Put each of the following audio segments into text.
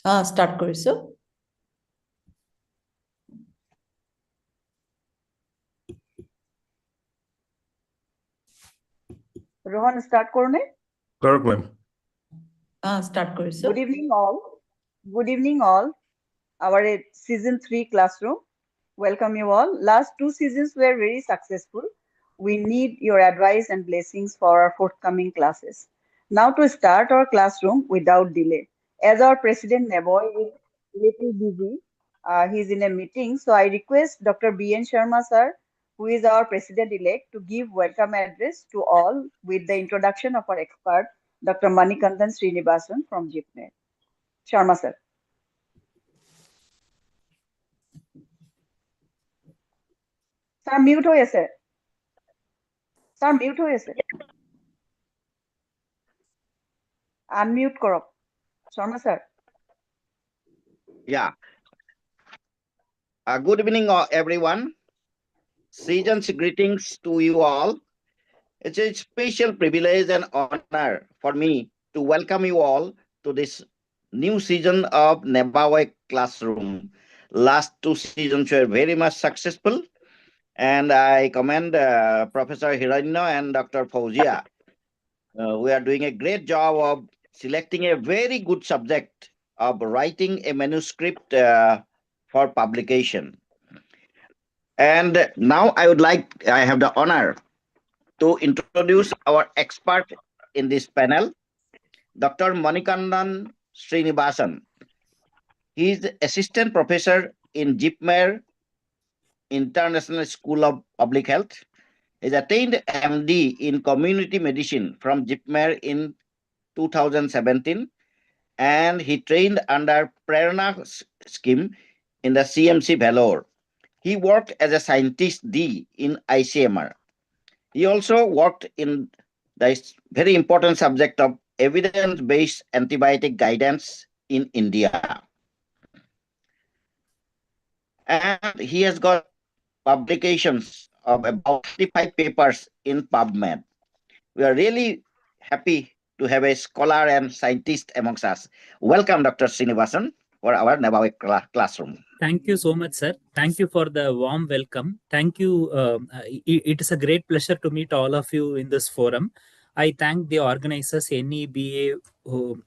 Start কৰিছো। Rohan, start korne? Correct, ma'am. Start কৰিছো। Good evening, all. Good evening, all. Our season 3 classroom. Welcome you all. Last 2 seasons were very successful. We need your advice and blessings for our forthcoming classes. Now to start our classroom without delay. As our president NEBAOI is little busy, he's in a meeting, so I request Dr. B.N. Sharma sir, who is our president-elect, to give welcome address to all with the introduction of our expert, Dr. Manikandan Srinivasan from JIPMER. Sharma sir. Sir, mute hoye sir. Sir, mute hoye sir. Unmute korok. Sharma sir. Yeah. Good evening, everyone. Season's greetings to you all. It's a special privilege and honor for me to welcome you all to this new season of NEBAOI Classroom. Last 2 seasons were very much successful, and I commend Professor Hiranyo and Dr. Fauzia. We are doing a great job of selecting a very good subject of writing a manuscript for publication. And now I have the honor to introduce our expert in this panel, Dr. Manikandan Srinivasan. He is assistant professor in JIPMER International School of Public Health. He has attained MD in community medicine from JIPMER in 2017, and he trained under Prerana scheme in the CMC Vellore. He worked as a scientist D in ICMR. He also worked in the very important subject of evidence-based antibiotic guidance in India. And he has got publications of about 35 papers in PubMed. We are really happy to have a scholar and scientist amongst us. Welcome, Dr. Srinivasan, for our NEBAOI classroom. Thank you so much, sir. Thank you for the warm welcome. Thank you. It is a great pleasure to meet all of you in this forum. I thank the organizers, NEBA,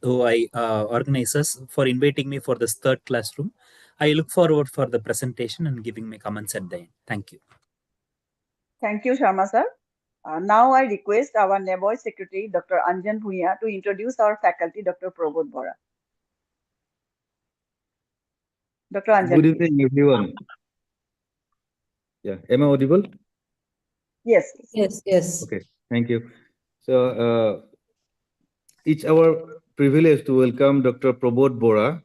organizers, for inviting me for this third classroom. I look forward for the presentation and giving my comments at the end. Thank you. Thank you, Sharma sir. Now I request our NEBAOI secretary, Dr. Anjan Bhuiya, to introduce our faculty, Dr. Prabodh Bora. Dr. Anjan. Good evening, everyone. Yeah, am I audible? Yes. Yes, yes. Okay, thank you. So, it's our privilege to welcome Dr. Prabodh Bora,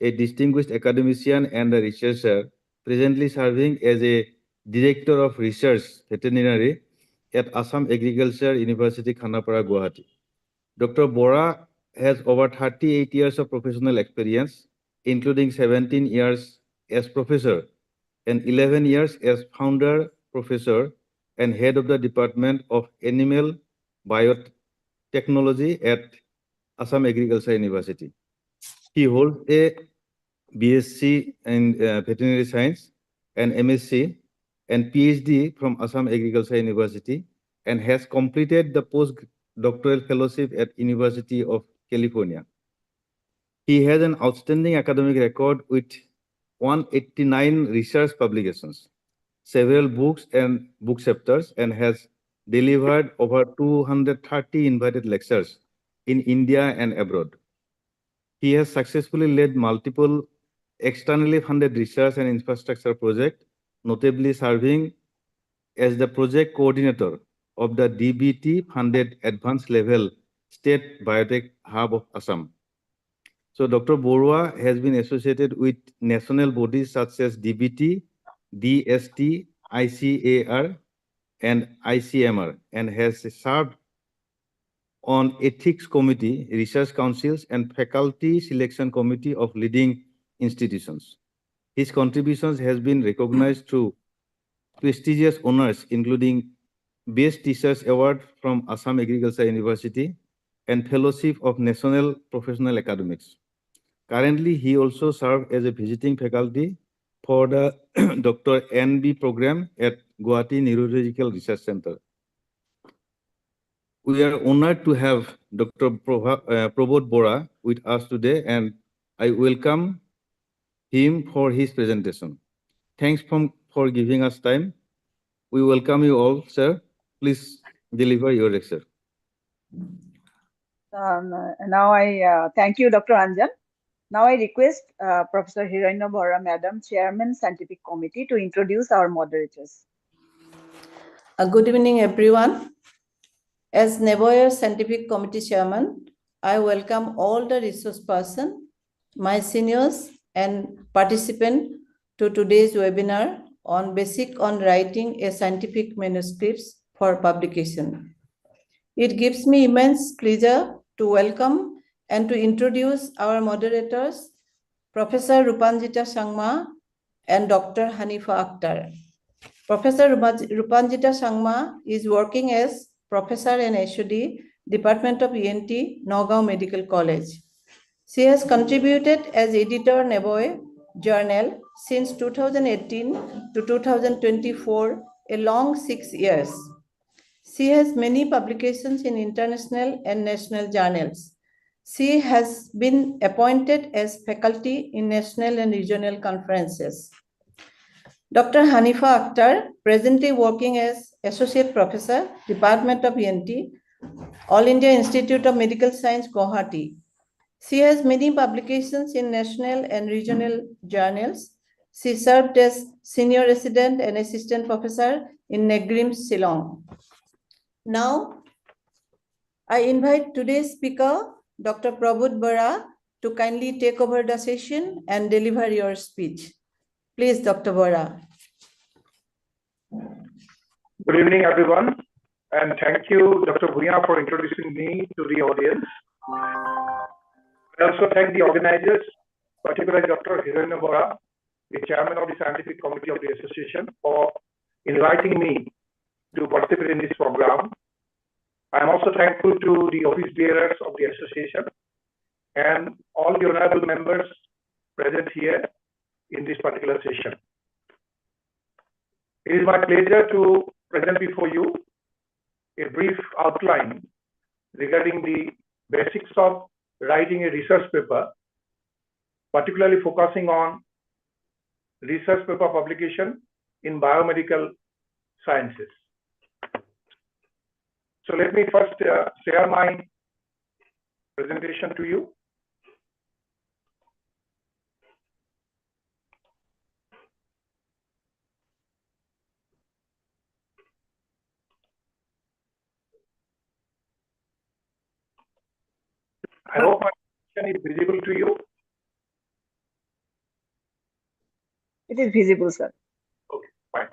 a distinguished academician and a researcher, presently serving as a Director of Research Veterinary at Assam Agriculture University, Khanapara, Guwahati. Dr. Bora has over 38 years of professional experience, including 17 years as professor and 11 years as founder, professor, and head of the Department of Animal Biotechnology at Assam Agriculture University. He holds a BSc in Veterinary Science and MSc and PhD from Assam Agriculture University and has completed the postdoctoral fellowship at University of California. He has an outstanding academic record with 189 research publications, several books and book chapters, and has delivered over 230 invited lectures in India and abroad. He has successfully led multiple externally funded research and infrastructure projects, notably serving as the project coordinator of the DBT-funded Advanced Level State Biotech Hub of Assam. So Dr. Bora has been associated with national bodies such as DBT, DST, ICAR, and ICMR, and has served on Ethics Committee, Research Councils, and Faculty Selection Committee of leading institutions. His contributions has been recognized through prestigious honors, including Best Research Award from Assam Agriculture University and Fellowship of National Professional Academics. Currently, he also serves as a visiting faculty for the Dr. NB program at Guwahati Neurological Research Center. We are honored to have Dr. Prabodh Bora with us today, and I welcome him for his presentation. Thanks for giving us time. We welcome you all, sir. Please deliver your lecture. Now I thank you, Dr. Anjan. Now I request Professor Hiranya Bora, Madam, Chairman, Scientific Committee, to introduce our moderators. Good evening, everyone. As NEBAOI Scientific Committee Chairman, I welcome all the resource persons, my seniors, and participants to today's webinar on Basic on Writing a Scientific Manuscripts for Publication. It gives me immense pleasure to welcome and to introduce our moderators, Professor Rupanjita Sangma and Dr. Hanifa Akhtar. Professor Rupanjita Sangma is working as Professor and HOD, Department of ENT, Nagaon Medical College. She has contributed as editor NEBAOI Journal since 2018 to 2024, a long 6 years. She has many publications in international and national journals. She has been appointed as faculty in national and regional conferences. Dr. Hanifa Akhtar, presently working as Associate Professor, Department of ENT, All India Institute of Medical Science, Guwahati. She has many publications in national and regional journals. She served as Senior Resident and Assistant Professor in Negrim, Shillong. Now, I invite today's speaker, Dr. Prabodh Bora, to kindly take over the session and deliver your speech. Please, Dr. Bora. Good evening, everyone, and thank you, Dr. Bhuya, for introducing me to the audience. I also thank the organizers, particularly Dr. Hiranya Bora, the chairman of the scientific committee of the association, for inviting me to participate in this program. I am also thankful to the office bearers of the association and all the honorable members present here in this particular session. It is my pleasure to present before you a brief outline regarding the basics of writing a research paper, particularly focusing on research paper publication in biomedical sciences. So let me first share my presentation to you. I hope my presentation is visible to you. It is visible, sir. Okay, fine.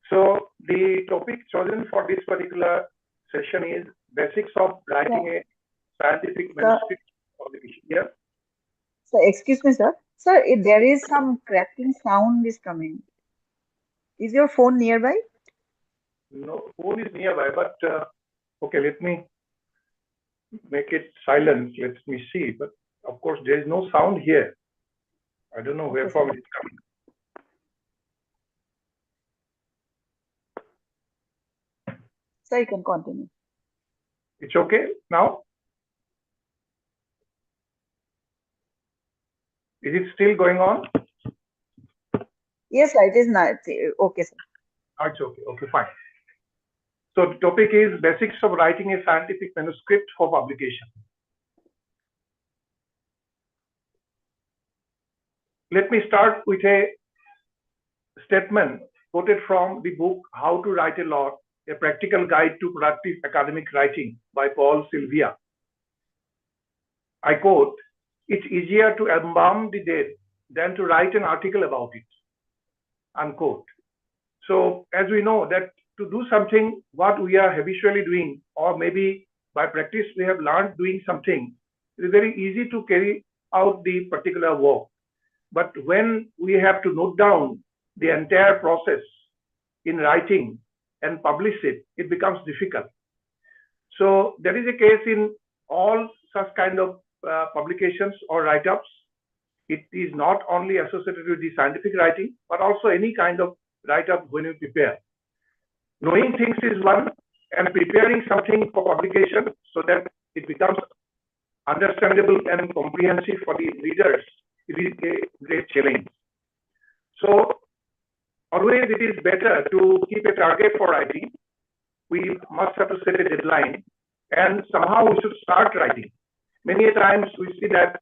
So the topic chosen for this particular session is basics of writing a scientific manuscript publication. Yeah. So excuse me, sir. Sir, there is some crackling sound is coming. Is your phone nearby? No, phone is nearby, but okay, let me make it silent. Let me see. But of course, there is no sound here. I don't know where from it is coming. Sir, you can continue. It's okay now? Is it still going on? Yes, sir, it is not. Okay, sir. No, it's okay. Okay, fine. So the topic is basics of writing a scientific manuscript for publication. Let me start with a statement quoted from the book How to Write a Law, a Practical Guide to Productive Academic Writing by Paul Sylvia. I quote, "It's easier to embalm the dead than to write an article about it," unquote. So as we know that to do something, what we are habitually doing, or maybe by practice we have learned doing something, it is very easy to carry out the particular work. But when we have to note down the entire process in writing and publish it, it becomes difficult. So there is a case in all such kind of publications or write-ups. It is not only associated with the scientific writing, but also any kind of write-up when you prepare. Knowing things is one, and preparing something for publication so that it becomes understandable and comprehensive for the readers, it is a great challenge. So always it is better to keep a target for writing. We must have to set a deadline, and somehow we should start writing. Many times we see that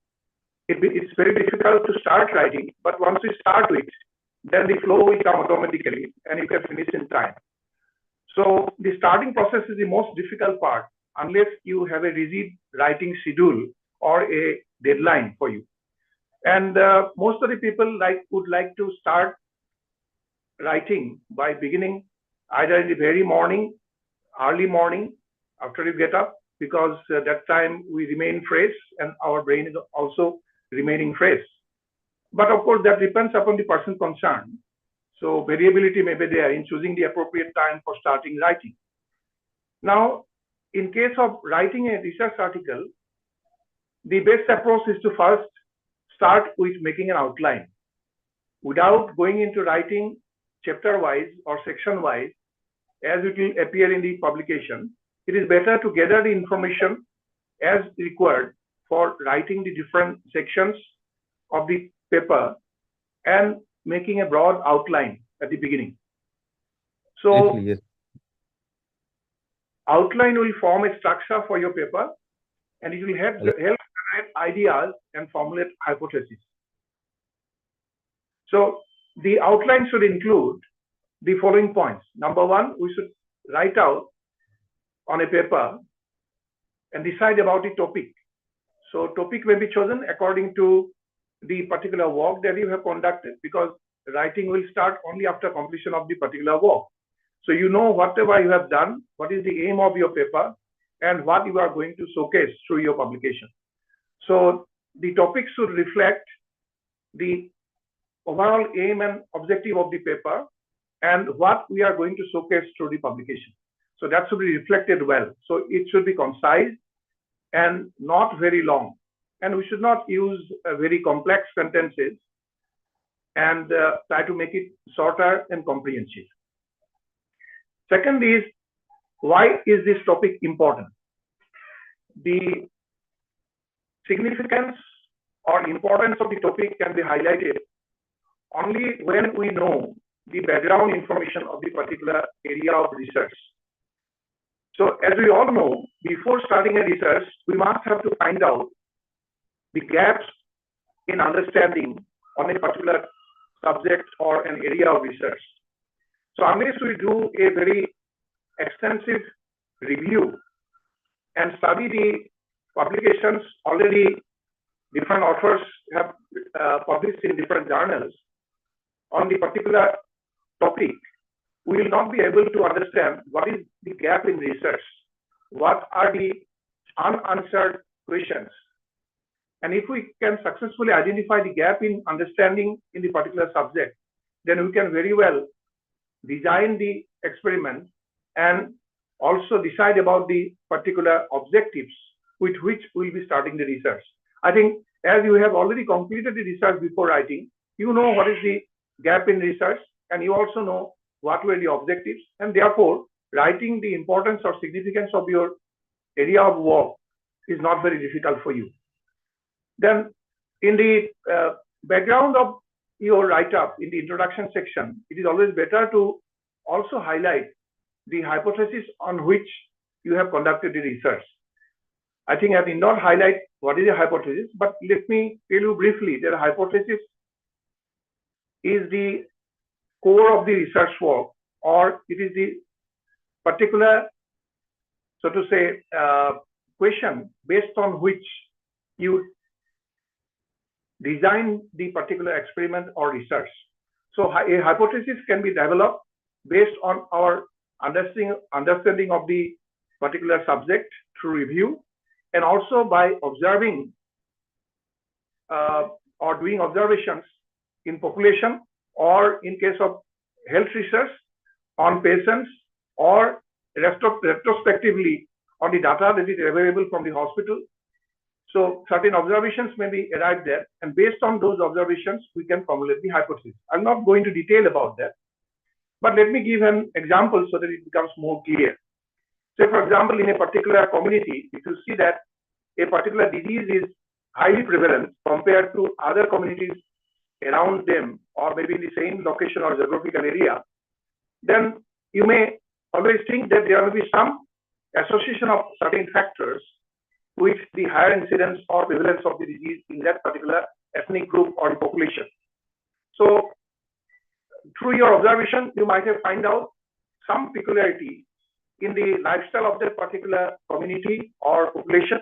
it's very difficult to start writing, but once we start with, then the flow will come automatically and you can finish in time. So the starting process is the most difficult part, unless you have a rigid writing schedule or a deadline for you. And most of the people would like to start writing by beginning either in the very morning, early morning, after you get up, because that time we remain fresh and our brain is also remaining fresh. But of course, that depends upon the person concerned. So variability may be there in choosing the appropriate time for starting writing. Now, in case of writing a research article, the best approach is to first start with making an outline. Without going into writing chapter-wise or section-wise, as it will appear in the publication, it is better to gather the information as required for writing the different sections of the paper and making a broad outline at the beginning. So, Actually, yes. Outline will form a structure for your paper, and it will help generate ideas and formulate hypotheses. So, the outline should include the following points. Number one, we should write out on a paper and decide about the topic. So topic may be chosen according to the particular work that you have conducted, because writing will start only after completion of the particular work. So you know whatever you have done, what is the aim of your paper, and what you are going to showcase through your publication. So the topic should reflect the overall aim and objective of the paper and what we are going to showcase through the publication. So that should be reflected well. So it should be concise and not very long. And we should not use very complex sentences, and try to make it shorter and comprehensive. Second is, why is this topic important? The significance or importance of the topic can be highlighted only when we know the background information of the particular area of research. So as we all know, before starting a research, we must have to find out the gaps in understanding on a particular subject or an area of research. So unless we do a very extensive review and study the publications already different authors have published in different journals on the particular topic, we will not be able to understand what is the gap in research, what are the unanswered questions. And if we can successfully identify the gap in understanding in the particular subject, then we can very well design the experiment and also decide about the particular objectives with which we'll be starting the research. I think as you have already completed the research before writing, you know what is the gap in research, and you also know what were the objectives, and therefore writing the importance or significance of your area of work is not very difficult for you. Then in the background of your write-up, in the introduction section, it is always better to also highlight the hypothesis on which you have conducted the research. I think I did not highlight what is a hypothesis, but let me tell you briefly that a hypothesis is the core of the research work, or it is the particular, so to say, question based on which you design the particular experiment or research. So a hypothesis can be developed based on our understanding of the particular subject through review, and also by observing or doing observations in population, or in case of health research on patients, or retrospectively on the data that is available from the hospital. So certain observations may be arrived there, and based on those observations, we can formulate the hypothesis. I'll not go into detail about that, but let me give an example so that it becomes more clear. Say, for example, in a particular community, if you see that a particular disease is highly prevalent compared to other communities around them, or maybe in the same location or geographical area, then you may always think that there will be some association of certain factors with the higher incidence or prevalence of the disease in that particular ethnic group or population. So through your observation, you might have found out some peculiarity in the lifestyle of that particular community or population,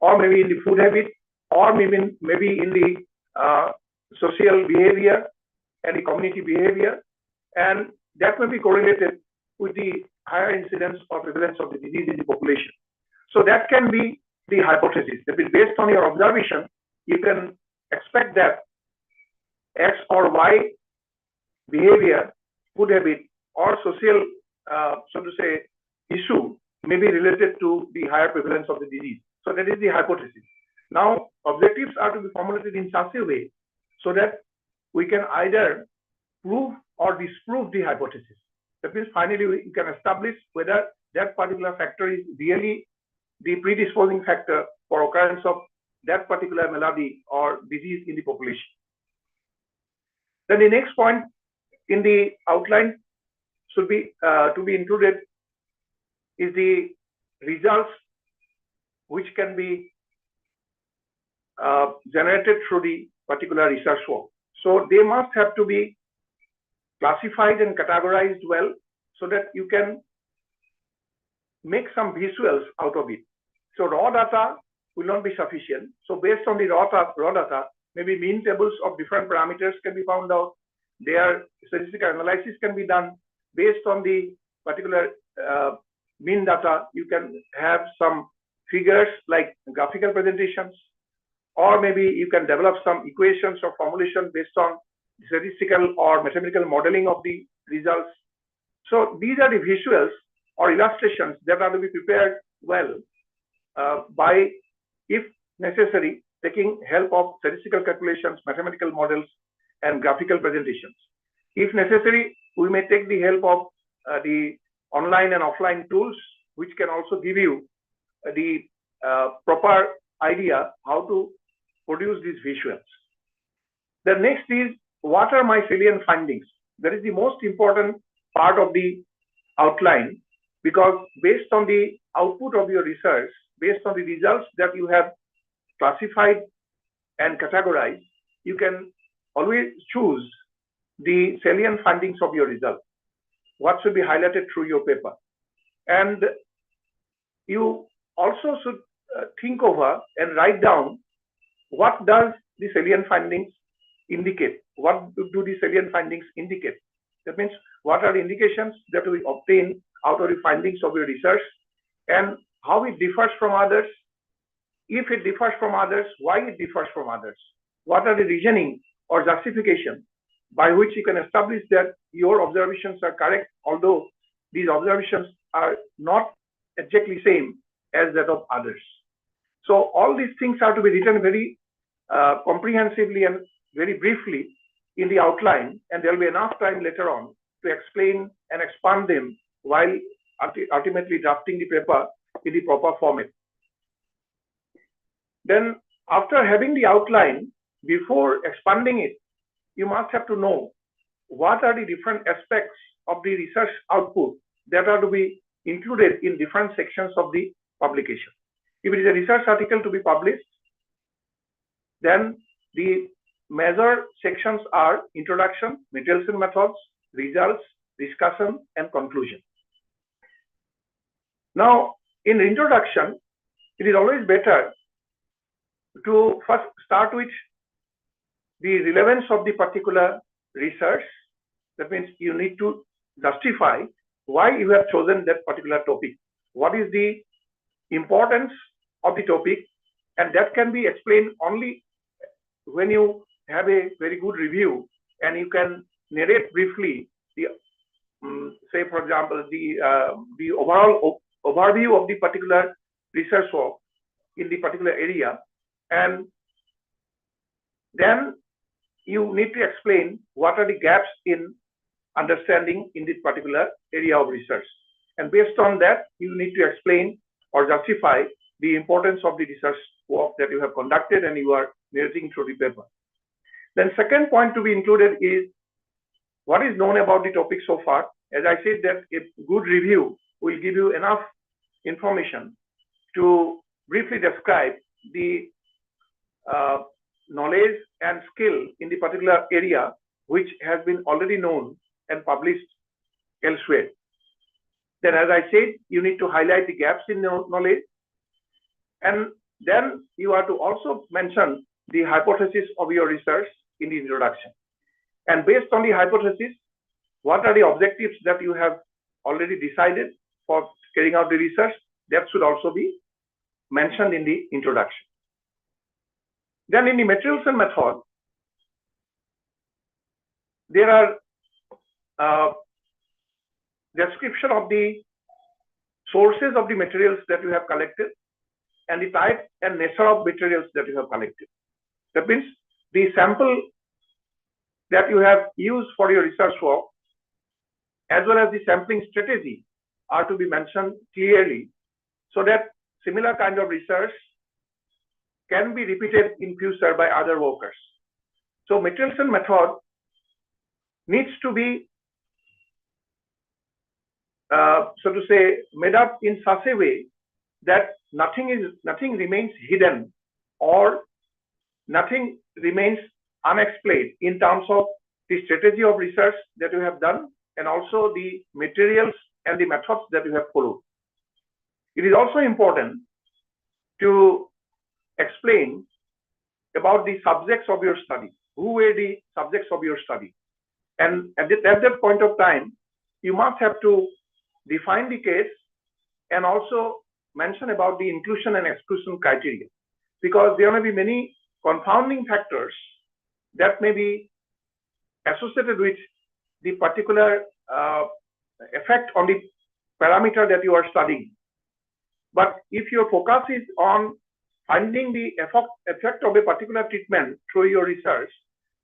or maybe in the food habit, or maybe in the social behavior and the community behavior, and that may be correlated with the higher incidence or prevalence of the disease in the population. So that can be the hypothesis. That is, based on your observation, you can expect that X or Y behavior, food habit, or social, so to say, issue may be related to the higher prevalence of the disease. So that is the hypothesis. Now, objectives are to be formulated in such a way so that we can either prove or disprove the hypothesis. That means finally we can establish whether that particular factor is really the predisposing factor for occurrence of that particular malady or disease in the population. Then the next point in the outline should be to be included is the results which can be generated through the particular research work. So they must have to be classified and categorized well so that you can make some visuals out of it. So raw data will not be sufficient. So based on the raw data, maybe mean tables of different parameters can be found out. Their statistical analysis can be done based on the particular mean data. You can have some figures like graphical presentations, or maybe you can develop some equations or formulation based on statistical or mathematical modeling of the results. So these are the visuals or illustrations that are to be prepared well by, if necessary, taking help of statistical calculations, mathematical models, and graphical presentations. If necessary, we may take the help of the online and offline tools, which can also give you the proper idea how to produce these visuals. The next is, what are my salient findings? That is the most important part of the outline, because based on the output of your research, based on the results that you have classified and categorized, you can always choose the salient findings of your result. What should be highlighted through your paper? And you also should think over and write down what does the salient findings indicate? What do the salient findings indicate? That means, what are the indications that we obtain out of the findings of your research, and how it differs from others? If it differs from others, why it differs from others? What are the reasoning or justification by which you can establish that your observations are correct, although these observations are not exactly same as that of others? So all these things are to be written very comprehensively and very briefly in the outline, and there will be enough time later on to explain and expand them while ultimately drafting the paper in the proper format. Then, after having the outline, before expanding it, you must have to know what are the different aspects of the research output that are to be included in different sections of the publication. If it is a research article to be published, then the major sections are introduction, materials and methods, results, discussion, and conclusion. Now, in introduction, it is always better to first start with the relevance of the particular research. That means you need to justify why you have chosen that particular topic. What is the importance of the topic? And that can be explained only when you have a very good review and you can narrate briefly the, say for example, the overall overview of the particular research work in the particular area, and then you need to explain what are the gaps in understanding in this particular area of research. And based on that, you need to explain or justify the importance of the research work that you have conducted and you are narrating through the paper. Then second point to be included is what is known about the topic so far. As I said, that a good review will give you enough information to briefly describe the knowledge and skill in the particular area which has been already known and published elsewhere. Then, as I said, you need to highlight the gaps in knowledge, and then you are to also mention the hypothesis of your research in the introduction. And based on the hypothesis, what are the objectives that you have already decided for carrying out the research? That should also be mentioned in the introduction. Then in the materials and method, there are description of the sources of the materials that you have collected and the type and nature of materials that you have collected. That means the sample that you have used for your research work as well as the sampling strategy are to be mentioned clearly so that similar kind of research can be repeated in future by other workers. So materials and method needs to be so to say made up in such a way that nothing remains hidden or nothing remains unexplained in terms of the strategy of research that you have done and also the materials and the methods that you have followed. It is also important to explain about the subjects of your study. Who were the subjects of your study? And at that point of time, you must have to define the case and also mention about the inclusion and exclusion criteria, because there may be many confounding factors that may be associated with the particular effect on the parameter that you are studying. But if your focus is on finding the effect of a particular treatment through your research,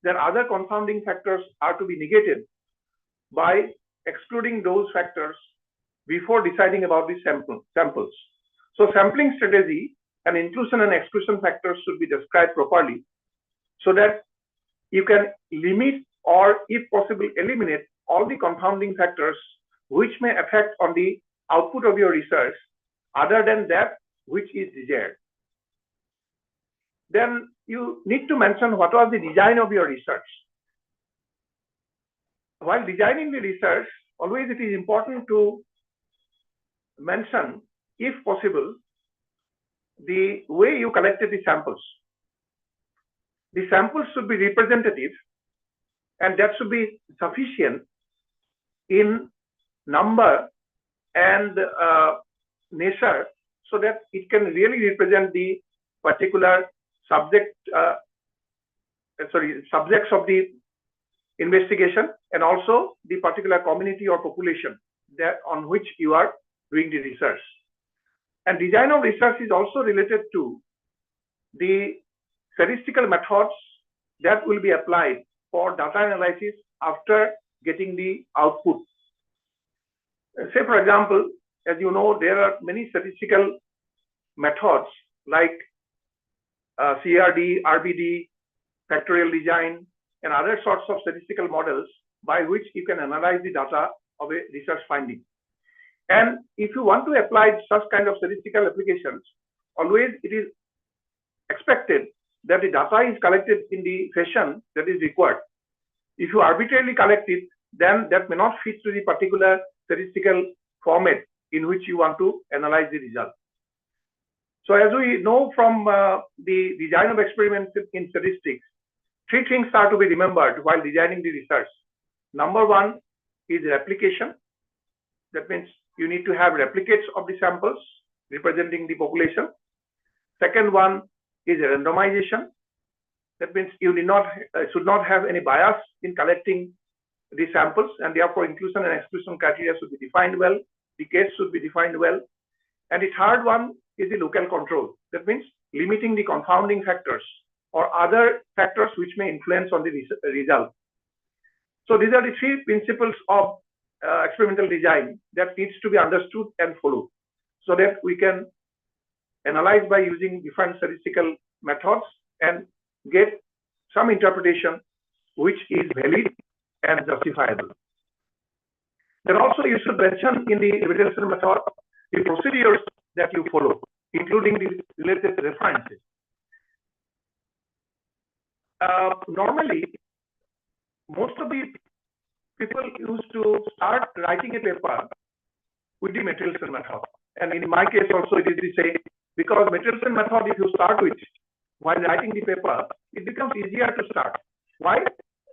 then other confounding factors are to be negated by excluding those factors before deciding about the samples. So sampling strategy and inclusion and exclusion factors should be described properly so that you can limit or if possible eliminate all the confounding factors which may affect on the output of your research other than that which is desired. Then you need to mention what was the design of your research. While designing the research, always it is important to mention, if possible, the way you collected the samples. The samples should be representative and that should be sufficient in number and nature so that it can really represent the particular subjects of the investigation and also the particular community or population that on which you are doing the research. And design of research is also related to the statistical methods that will be applied for data analysis after getting the output. Say, for example, as you know, there are many statistical methods like CRD, RBD, factorial design, and other sorts of statistical models by which you can analyze the data of a research finding. And if you want to apply such kind of statistical applications, always it is expected that the data is collected in the fashion that is required. If you arbitrarily collect it, then that may not fit to the particular statistical format in which you want to analyze the result. So as we know from the design of experiments in statistics, three things are to be remembered while designing the research. Number one is replication. That means you need to have replicates of the samples representing the population. Second one is randomization. That means you should not have any bias in collecting the samples, and therefore inclusion and exclusion criteria should be defined well. The case should be defined well. And the third one is the local control. That means limiting the confounding factors or other factors which may influence on the result. So these are the three principles of experimental design that needs to be understood and followed, so that we can analyze by using different statistical methods and get some interpretation which is valid and justifiable. Then also you should mention in the evaluation method the procedures that you follow, including the related references. Normally, most of the people used to start writing a paper with the materialism method. And in my case also it is the same, because materialism method, if you start with while writing the paper, it becomes easier to start. Why?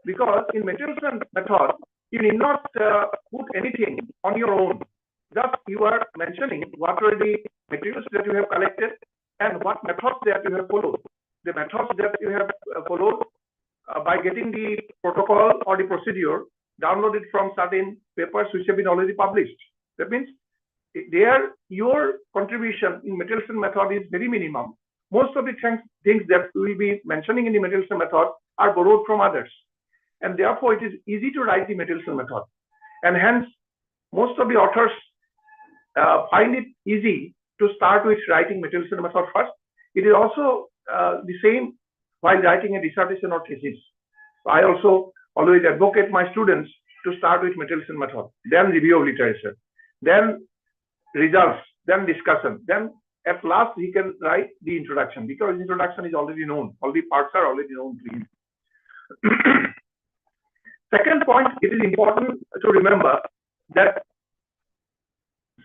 Because in materialism method, you need not put anything on your own. Just you are mentioning what are the materials that you have collected and what methods that you have followed. The methods that you have followed by getting the protocol or the procedure downloaded from certain papers which have been already published. That means there your contribution in materialism method is very minimum. Most of the things that we will be mentioning in the materialism method are borrowed from others. And therefore, it is easy to write the materialism method. And hence, most of the authors find it easy to start with writing materialism method first. It is also the same while writing a dissertation or thesis. So I also always advocate my students to start with materialism method, then review of literature, then results, then discussion, then at last he can write the introduction, because introduction is already known, all the parts are already known to him. Second point, it is important to remember that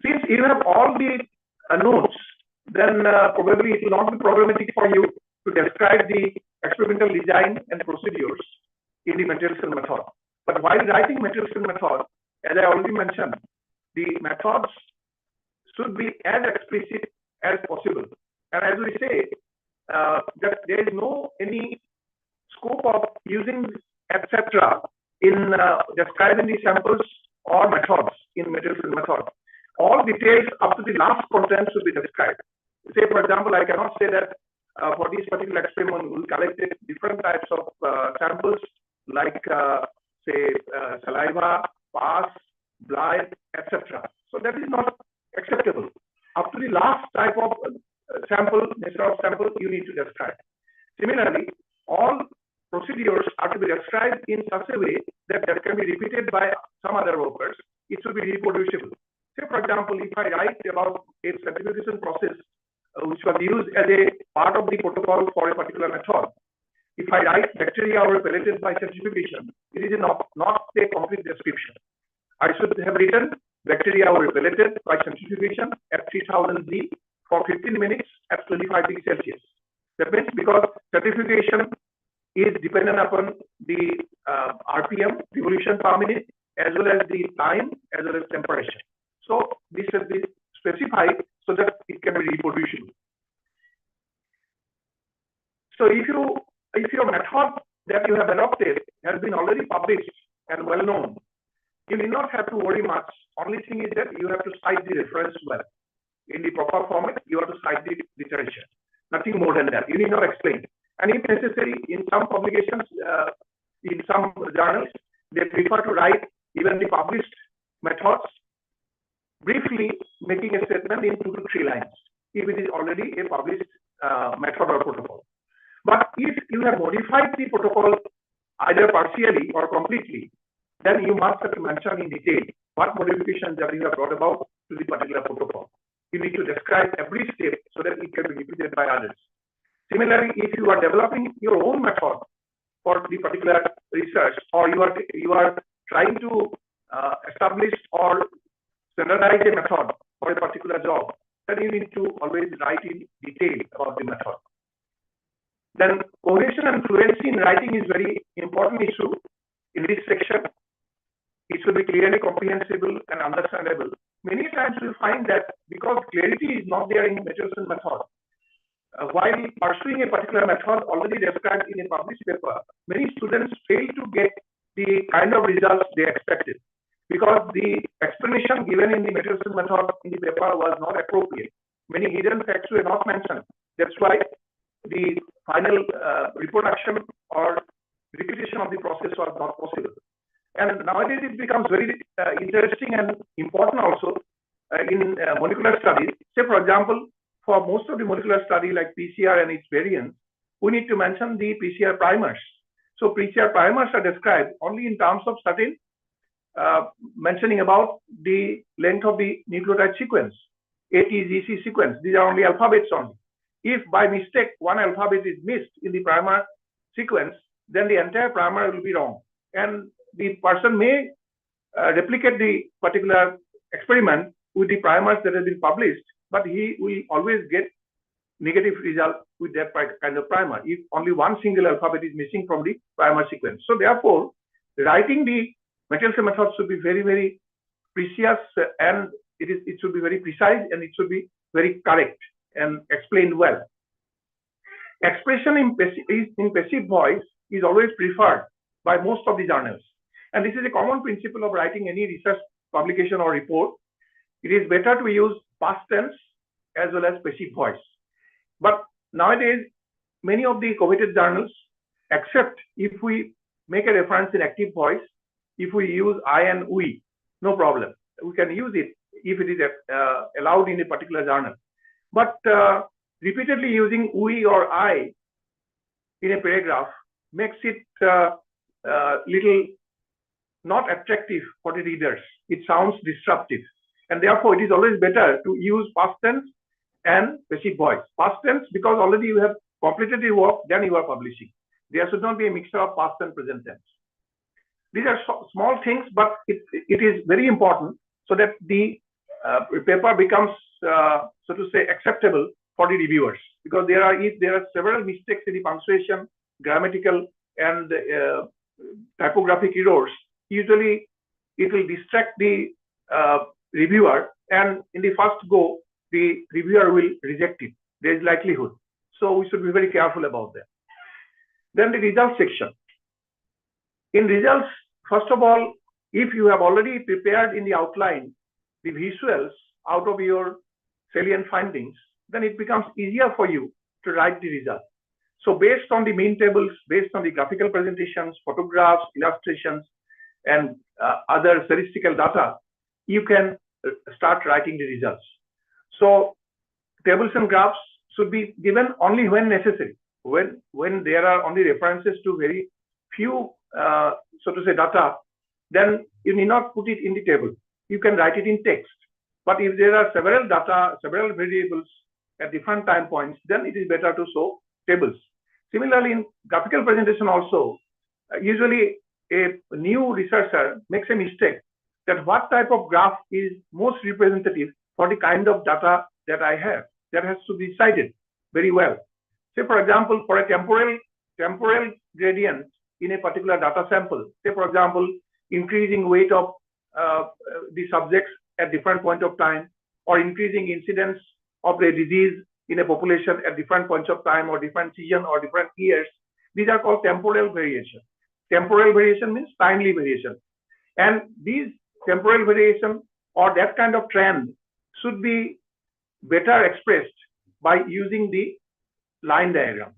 since you have all the notes, then probably it will not be problematic for you to describe the experimental design and procedures in the materialism method. But while writing materialism method, as I already mentioned, the methods should be as explicit as possible. And as we say, that there is no any scope of using etc. in describing the samples or methods in materialism method. All details up to the last content should be described. Say, for example, I cannot say that for this particular experiment, we collected different types of samples like, say, saliva, pus, blood, etc. So that is not acceptable. Up to the last type of sample, nature of sample, you need to describe. Similarly, all procedures are to be described in such a way that can be repeated by some other workers. It should be reproducible. Say, for example, if I write about a certification process which was used as a part of the protocol for a particular method, if I write bacteria were pelleted by centrifugation, it is not a complete description. I should have written bacteria were pelleted by centrifugation at 3000 G for 15 minutes at 25 degrees Celsius. That means because centrifugation is dependent upon the RPM, revolution per minute, as well as the time, as well as temperature. So this should be specified so that it can be reproducible. So if your method that you have adopted has been already published and well known, you need not have to worry much. Only thing is that you have to cite the reference well. In the proper format, you have to cite the literature. Nothing more than that. You need not explain. And if necessary, in some publications, in some journals, they prefer to write even the published methods, briefly making a statement in 2 to 3 lines, if it is already a published method or protocol. But if you have modified the protocol either partially or completely, then you must have to mention in detail what modifications that you have brought about to the particular protocol. You need to describe every step so that it can be repeated by others. Similarly, if you are developing your own method for the particular research, or you are trying to establish or standardize a method for a particular job, then you need to always write in detail about the method. Then cohesion and fluency in writing is very important issue in this section. It should be clearly comprehensible and understandable. Many times you find that because clarity is not there in materialism method, while pursuing a particular method already described in a published paper, many students fail to get the kind of results they expected. because the explanation given in the materials method in the paper was not appropriate. Many hidden facts were not mentioned. That's why the final reproduction or repetition of the process was not possible. And nowadays it becomes very interesting and important also in molecular studies. Say, for example, for most of the molecular study like PCR and its variants, we need to mention the PCR primers. So PCR primers are described only in terms of certain mentioning about the length of the nucleotide sequence, ATGC sequence. These are only alphabets only. If by mistake one alphabet is missed in the primer sequence, then the entire primer will be wrong. And the person may replicate the particular experiment with the primers that have been published, but he will always get negative result with that kind of primer if only one single alphabet is missing from the primer sequence. So therefore, writing the materials method should be very, very precise, and it should be very precise, and it should be very correct and explained well. Expression in passive voice is always preferred by most of the journals. And this is a common principle of writing any research publication or report. It is better to use past tense as well as passive voice. But nowadays, many of the coveted journals accept if we make a reference in active voice, if we use I and we, no problem. We can use it if it is allowed in a particular journal. But repeatedly using we or I in a paragraph makes it little not attractive for the readers. It sounds disruptive. And therefore, it is always better to use past tense and passive voice. Past tense, because already you have completed the work, then you are publishing. There should not be a mixture of past and present tense. These are small things, but it is very important so that the paper becomes, so to say, acceptable for the reviewers. Because there are several mistakes in the punctuation, grammatical, and typographic errors. Usually, it will distract the reviewer, and in the first go, the reviewer will reject it. There is likelihood. So we should be very careful about that. Then the results section. In results, first of all, if you have already prepared in the outline the visuals out of your salient findings, then it becomes easier for you to write the result. So based on the mean tables, based on the graphical presentations, photographs, illustrations, and other statistical data, you can start writing the results. So tables and graphs should be given only when necessary. When there are only references to very few, so to say, data, then you need not put it in the table. You can write it in text. But if there are several data, several variables at different time points, then it is better to show tables. Similarly, in graphical presentation also, usually a new researcher makes a mistake that what type of graph is most representative for the kind of data that I have. That has to be decided very well. Say, for example, for a temporal gradient in a particular data sample, say, for example, increasing weight of the subjects at different point of time, or increasing incidence of a disease in a population at different points of time, or different season, or different years. These are called temporal variation. Temporal variation means timely variation. And these temporal variation or that kind of trend should be better expressed by using the line diagram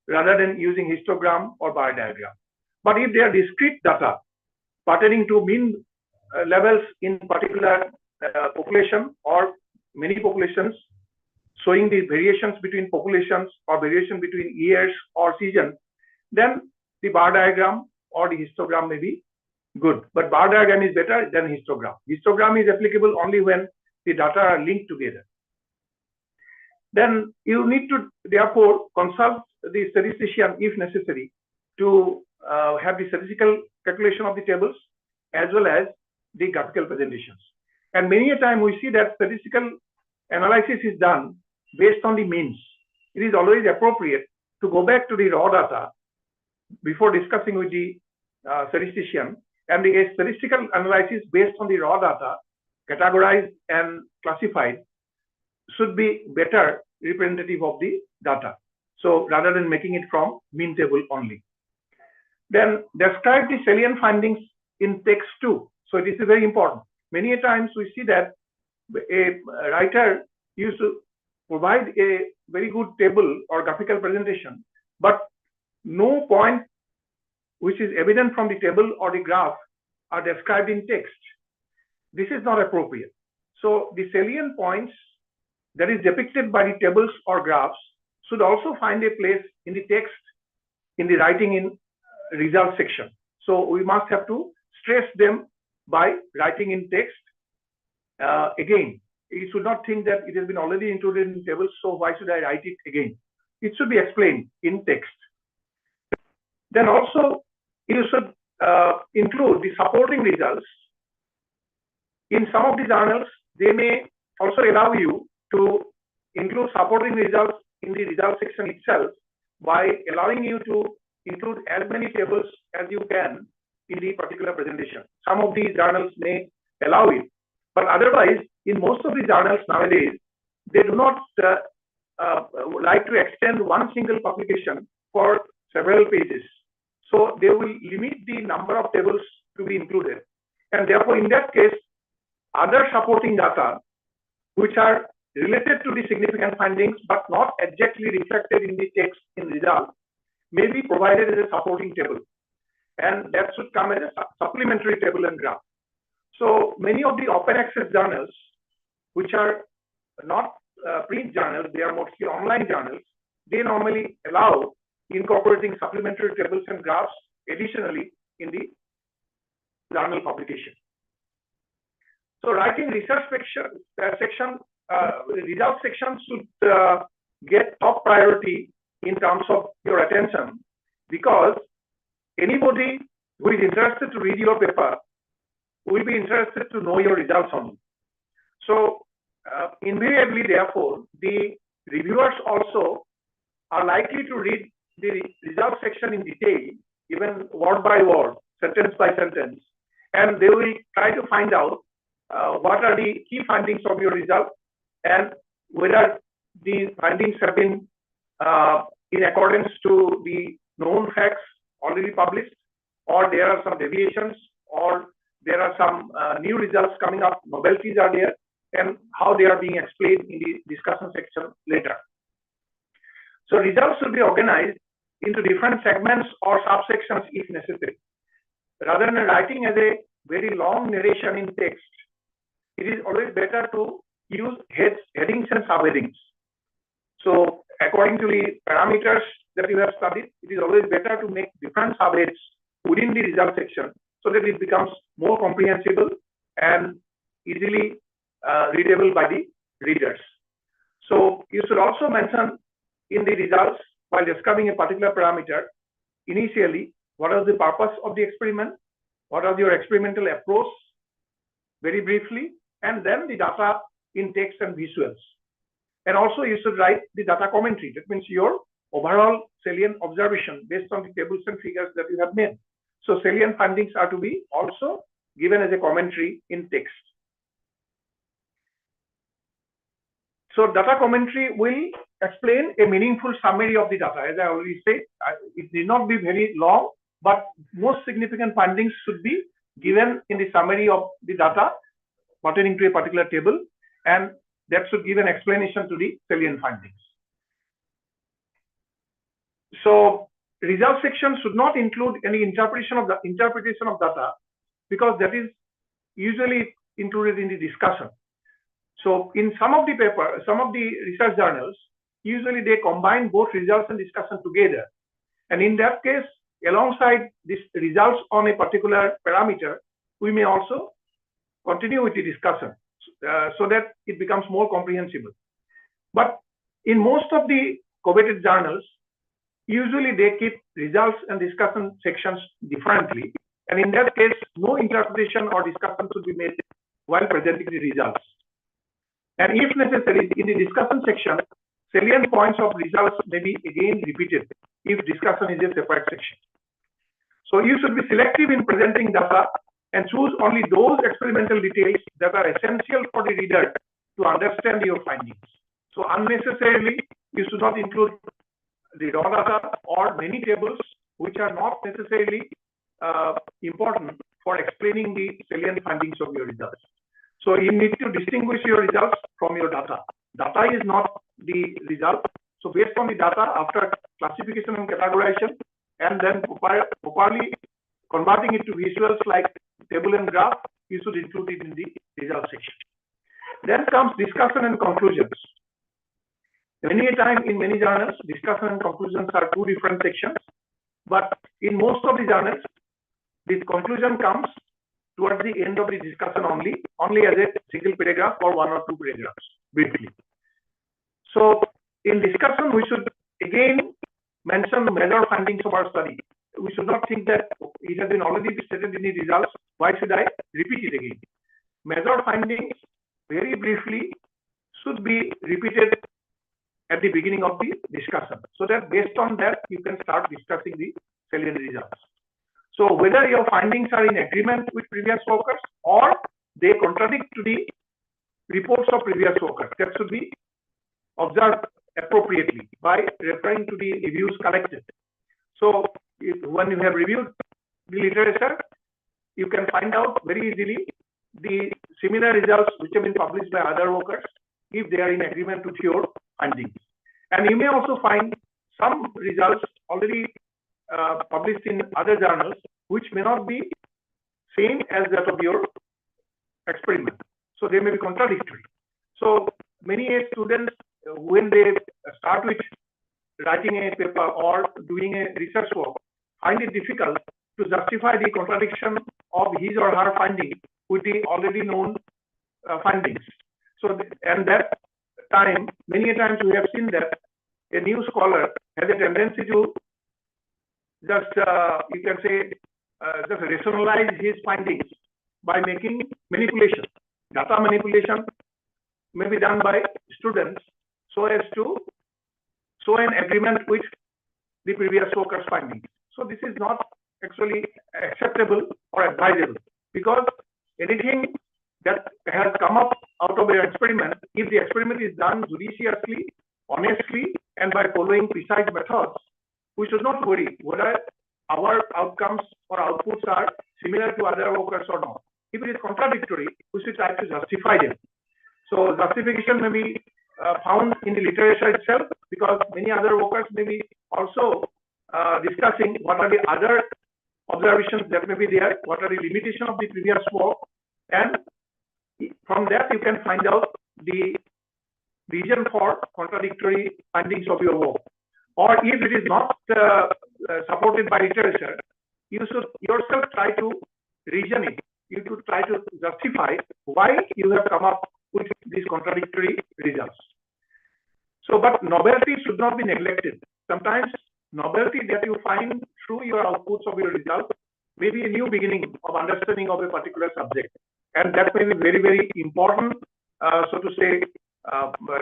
rather than using histogram or bar diagram. But if they are discrete data pertaining to mean levels in particular population or many populations, showing the variations between populations or variation between years or seasons, then the bar diagram or the histogram may be good. But bar diagram is better than histogram. Histogram is applicable only when the data are linked together. Then you need to therefore consult the statistician if necessary to have the statistical calculation of the tables as well as the graphical presentations. And many a time we see that statistical analysis is done based on the means. It is always appropriate to go back to the raw data before discussing with the statistician, and the statistical analysis based on the raw data, categorized and classified, should be better representative of the data. So rather than making it from mean table only. Then describe the salient findings in text too. So this is very important. Many a times we see that a writer used to provide a very good table or graphical presentation, but no point which is evident from the table or the graph are described in text. This is not appropriate. So the salient points that is depicted by the tables or graphs should also find a place in the text, in the writing in result section. So we must have to stress them by writing in text. Again, you should not think that it has been already included in tables, so why should I write it again? It should be explained in text. Then also you should include the supporting results. In some of the journals, they may also allow you to include supporting results in the result section itself by allowing you to include as many tables as you can in the particular presentation. Some of these journals may allow it, but otherwise, in most of the journals nowadays, they do not like to extend one single publication for several pages. So they will limit the number of tables to be included. And therefore, in that case, other supporting data, which are related to the significant findings, but not exactly reflected in the text in result, may be provided as a supporting table. And that should come as a supplementary table and graph. So many of the open access journals, which are not print journals, they are mostly online journals, they normally allow incorporating supplementary tables and graphs additionally in the journal publication. So writing research section, result section should get top priority in terms of your attention, because anybody who is interested to read your paper will be interested to know your results only. So invariably, therefore, the reviewers also are likely to read the result section in detail, even word by word, sentence by sentence, and they will try to find out what are the key findings of your result and whether the findings have been in accordance to the known facts already published, or there are some deviations, or there are some new results coming up, novelties are there, and how they are being explained in the discussion section later. So results should be organized into different segments or subsections if necessary. Rather than writing as a very long narration in text, it is always better to use headings and subheadings. So according to the parameters that you have studied, it is always better to make different subheads within the result section so that it becomes more comprehensible and easily readable by the readers. So you should also mention in the results, while describing a particular parameter, initially, what is the purpose of the experiment, what are your experimental approach, very briefly, and then the data in text and visuals. And also you should write the data commentary. That means your overall salient observation based on the tables and figures that you have made. So salient findings are to be also given as a commentary in text. So data commentary will explain a meaningful summary of the data. As I already said, it need not be very long, but most significant findings should be given in the summary of the data pertaining to a particular table, and that should give an explanation to the salient findings. So result section should not include any interpretation of data, because that is usually included in the discussion. So in some of the research journals, usually they combine both results and discussion together. And in that case, alongside these results on a particular parameter, we may also continue with the discussion so that it becomes more comprehensible. But in most of the coveted journals, usually they keep results and discussion sections differently. And in that case, no interpretation or discussion should be made while presenting the results. And if necessary, in the discussion section, salient points of results may be again repeated if discussion is a separate section. So you should be selective in presenting data and choose only those experimental details that are essential for the reader to understand your findings. So unnecessarily, you should not include the raw data or many tables which are not necessarily important for explaining the salient findings of your results. So you need to distinguish your results from your data. Data is not the result. So based on the data, after classification and categorization, and then properly converting it to visuals like table and graph, you should include it in the result section. Then comes discussion and conclusions. Many a time in many journals, discussion and conclusions are two different sections, but in most of the journals, this conclusion comes towards the end of the discussion only as a single paragraph or one or two paragraphs, briefly. So in discussion, we should again mention major findings of our study. We should not think that it has been already stated in the results. Why should I repeat it again? Major findings, very briefly, should be repeated at the beginning of the discussion, so that based on that, you can start discussing the salient results. So whether your findings are in agreement with previous workers or they contradict to the reports of previous workers, that should be observed appropriately by referring to the reviews collected. So when you have reviewed the literature, you can find out very easily the similar results which have been published by other workers if they are in agreement with your findings. And you may also find some results already published in other journals which may not be same as that of your experiment. So they may be contradictory. So many students, when they start with writing a paper or doing a research work, find it difficult to justify the contradiction of his or her findings with the already known findings. So, and that time, many times we have seen that a new scholar has a tendency to just, you can say, just rationalize his findings by making manipulation. Data manipulation may be done by students so as to show an agreement with the previous worker's findings. So this is not actually acceptable or advisable, because anything that has come up out of your experiment, if the experiment is done judiciously, honestly, and by following precise methods, we should not worry whether our outcomes or outputs are similar to other workers or not. If it is contradictory, we should try to justify them. So justification may be found in the literature itself, because many other workers may be also discussing what are the other observations that may be there, what are the limitations of the previous work, and from that you can find out the reason for contradictory findings of your work. Or if it is not supported by literature, you should yourself try to reason it. You should try to justify why you have come up with these contradictory results. So, but novelty should not be neglected. Sometimes novelty that you find through your outputs of your results may be a new beginning of understanding of a particular subject. And that may be very, very important, so to say,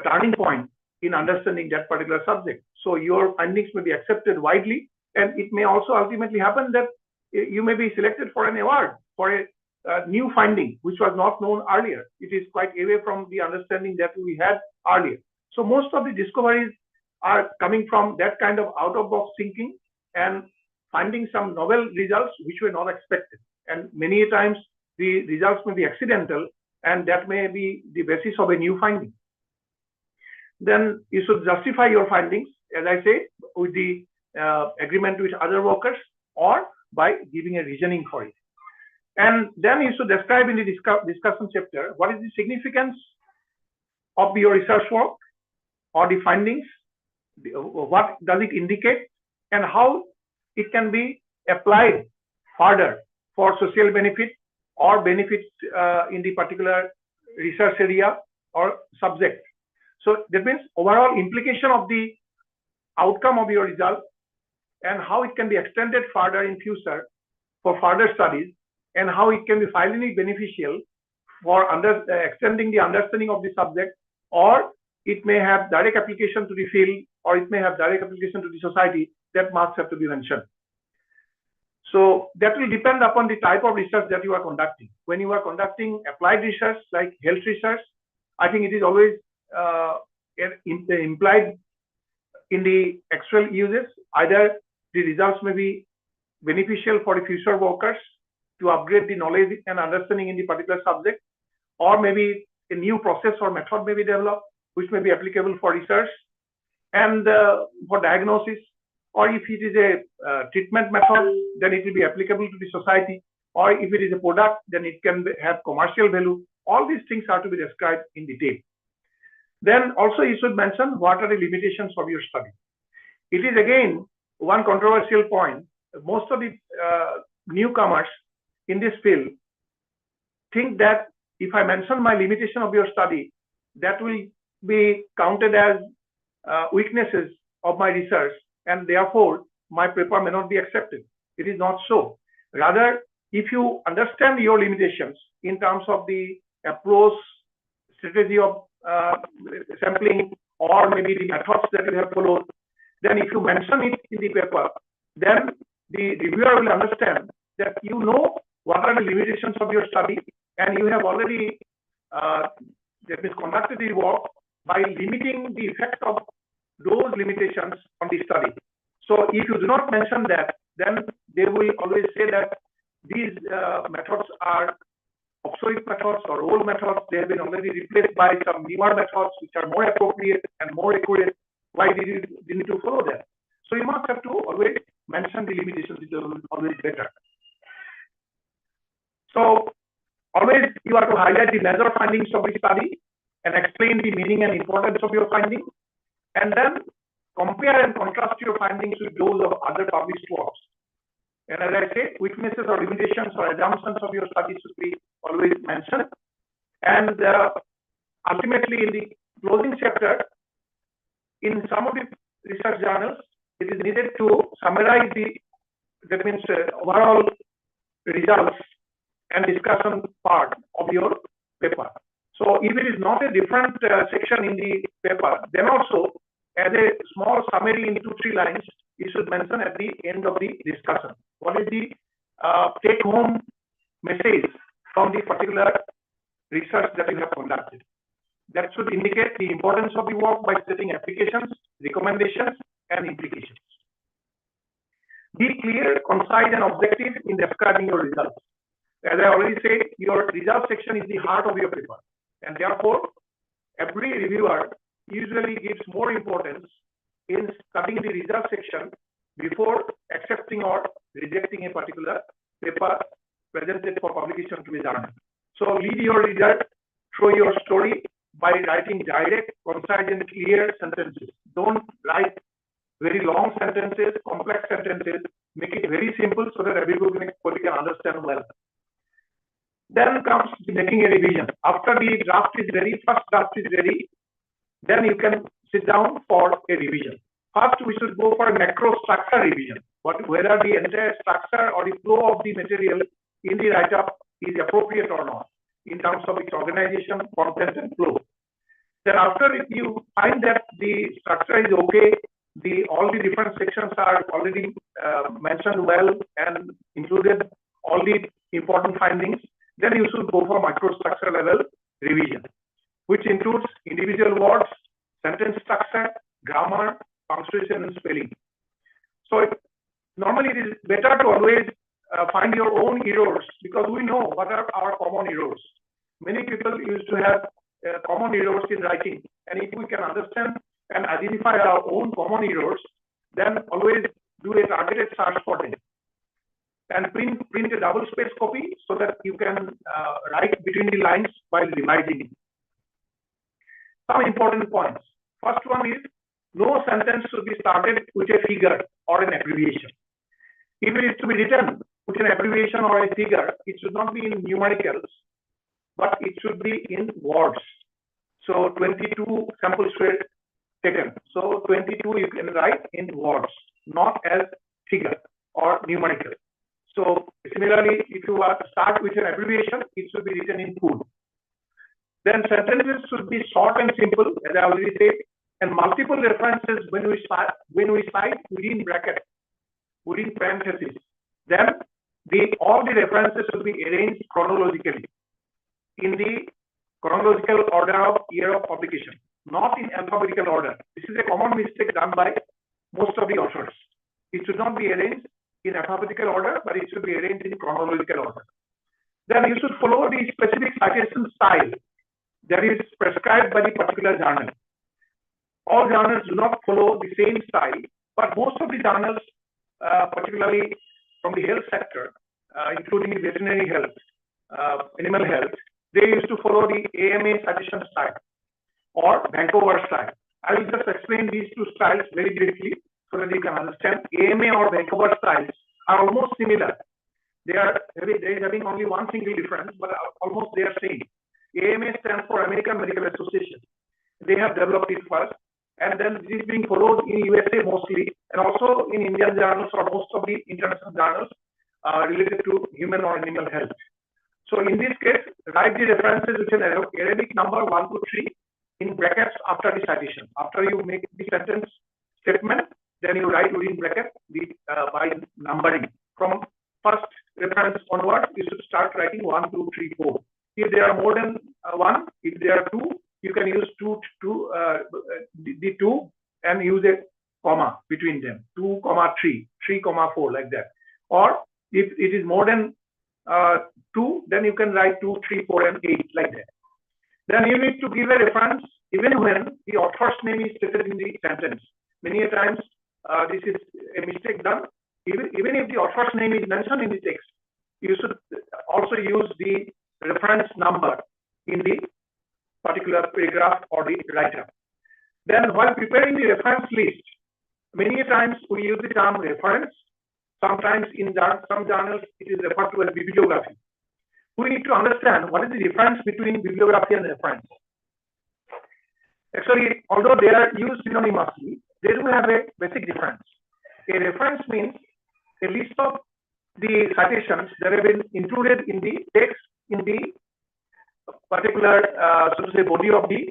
turning point in understanding that particular subject. So your findings may be accepted widely, and it may also ultimately happen that you may be selected for an award for a new finding which was not known earlier. It is quite away from the understanding that we had earlier. So most of the discoveries are coming from that kind of out-of-box thinking and finding some novel results which were not expected. And many times the results may be accidental, and that may be the basis of a new finding. Then you should justify your findings, as I say, with the agreement with other workers or by giving a reasoning for it. And then you should describe in the discussion chapter what is the significance of your research work or the findings, what does it indicate, and how it can be applied further for social benefit or benefits in the particular research area or subject. So that means overall implication of the outcome of your result and how it can be extended further in future for further studies, and how it can be finally beneficial for extending the understanding of the subject, or it may have direct application to the field, or it may have direct application to the society. That must have to be mentioned. So that will depend upon the type of research that you are conducting. When you are conducting applied research like health research, I think it is always implied in the actual uses. Either the results may be beneficial for the future workers, to upgrade the knowledge and understanding in the particular subject, or maybe a new process or method may be developed, which may be applicable for research and for diagnosis, or if it is a treatment method, then it will be applicable to the society, or if it is a product, then it can have commercial value. All these things are to be described in detail. Then also you should mention what are the limitations of your study. It is again one controversial point. Most of the newcomers in this field think that if I mention my limitation of your study, that will be counted as weaknesses of my research, and therefore my paper may not be accepted. It is not so. Rather, if you understand your limitations in terms of the approach, strategy of sampling, or maybe the methods that you have followed, then if you mention it in the paper, then the reviewer will understand that you know what are the limitations of your study, and you have already that means conducted the work by limiting the effect of those limitations on the study. So if you do not mention that, then they will always say that these methods are obsolete methods or old methods. They have been already replaced by some newer methods which are more appropriate and more accurate. Why did you need to follow that? So you must have to always mention the limitations. It is always better. So always you have to highlight the major findings of the study and explain the meaning and importance of your findings, and then compare and contrast your findings with those of other published works. And as I say, weaknesses or limitations or assumptions of your study should be always mentioned. And ultimately, in the closing chapter, in some of the research journals, it is needed to summarize that means overall results and discussion part of your paper. So if it is not a different section in the paper, then also as a small summary in 2-3 lines, you should mention at the end of the discussion what is the take-home message from the particular research that you have conducted. That should indicate the importance of the work by setting applications, recommendations, and implications. Be clear, concise, and objective in describing your results. As I already said, your result section is the heart of your paper, and therefore, every reviewer usually gives more importance in studying the result section before accepting or rejecting a particular paper presented for publication to the journal. So lead your reader through your story by writing direct, concise, and clear sentences. Don't write very long sentences, complex sentences. Make it very simple so that everybody can understand well. Then comes making a revision. After the draft is ready, first draft is ready, then you can sit down for a revision. First, we should go for a macro structure revision. Whether the entire structure or the flow of the material in the write-up is appropriate or not in terms of its organization, content, and flow. Then after, if you find that the structure is okay, all the different sections are already mentioned well and included all the important findings, then you should go for microstructure level revision, which includes individual words, sentence structure, grammar, punctuation, and spelling. So normally it is better to always find your own errors, because we know what are our common errors. Many people used to have common errors in writing, and if we can understand and identify our own common errors, then always do a targeted search for them. And print a double space copy so that you can write between the lines while revising it. Some important points. First one is, no sentence should be started with a figure or an abbreviation. If it is to be written with an abbreviation or a figure, it should not be in numericals, but it should be in words. So 22 samples were taken. So 22 you can write in words, not as figure or numerical. So similarly, if you start with an abbreviation, it should be written in full. Then sentences should be short and simple, as I already said, and multiple references when we cite within bracket, within parentheses. Then all the references should be arranged chronologically in the chronological order of year of publication, not in alphabetical order. This is a common mistake done by most of the authors. It should not be arranged in alphabetical order, but it should should be arranged in chronological order. Then you should follow the specific citation style that is prescribed by the particular journal. All journals do not follow the same style, but most of the journals, particularly from the health sector, including veterinary health, animal health, they used to follow the AMA citation style or Vancouver style. I will just explain these two styles very briefly so that you can understand. AMA or Vancouver styles are almost similar. There is having only one single difference, but almost they are same. AMA stands for American Medical Association. They have developed it first, and then it is being followed in USA mostly, and also in Indian journals or most of the international journals related to human or animal health. So in this case, write the references with an Arabic number 1 to 3 in brackets after the citation. After you make the sentence statement, then you write within bracket by numbering. From first reference onwards, you should start writing 1, 2, 3, 4. If there are more than 1, if there are 2, you can use the 2 and use a comma between them, 2, 3, 3, 4, like that. Or if it is more than 2, then you can write 2, 3, 4, and 8, like that. Then you need to give a reference even when the author's name is stated in the sentence. Many a times this is a mistake done. Even if the author's name is mentioned in the text, you should also use the reference number in the particular paragraph or the write-up. Then while preparing the reference list, many a times we use the term reference. Sometimes in some journals it is referred to as bibliography. We need to understand what is the difference between bibliography and reference. Actually, although they are used synonymously, they do have a basic difference. A reference means a list of the citations that have been included in the text in the particular, so to say, body of the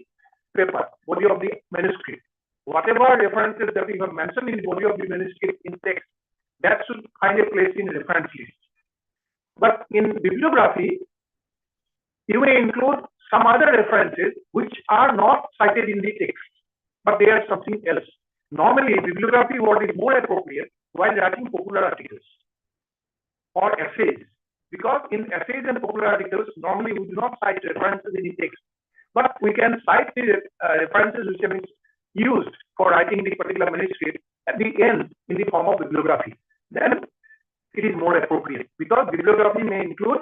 paper, body of the manuscript. Whatever references that we have mentioned in the body of the manuscript in text, that should find a place in reference list. But in bibliography, you may include some other references which are not cited in the text, but they are something else. Normally, bibliography word is more appropriate while writing popular articles or essays, because in essays and popular articles, normally we do not cite references in the text, but we can cite the references which have been used for writing the particular manuscript at the end in the form of bibliography. Then it is more appropriate, because bibliography may include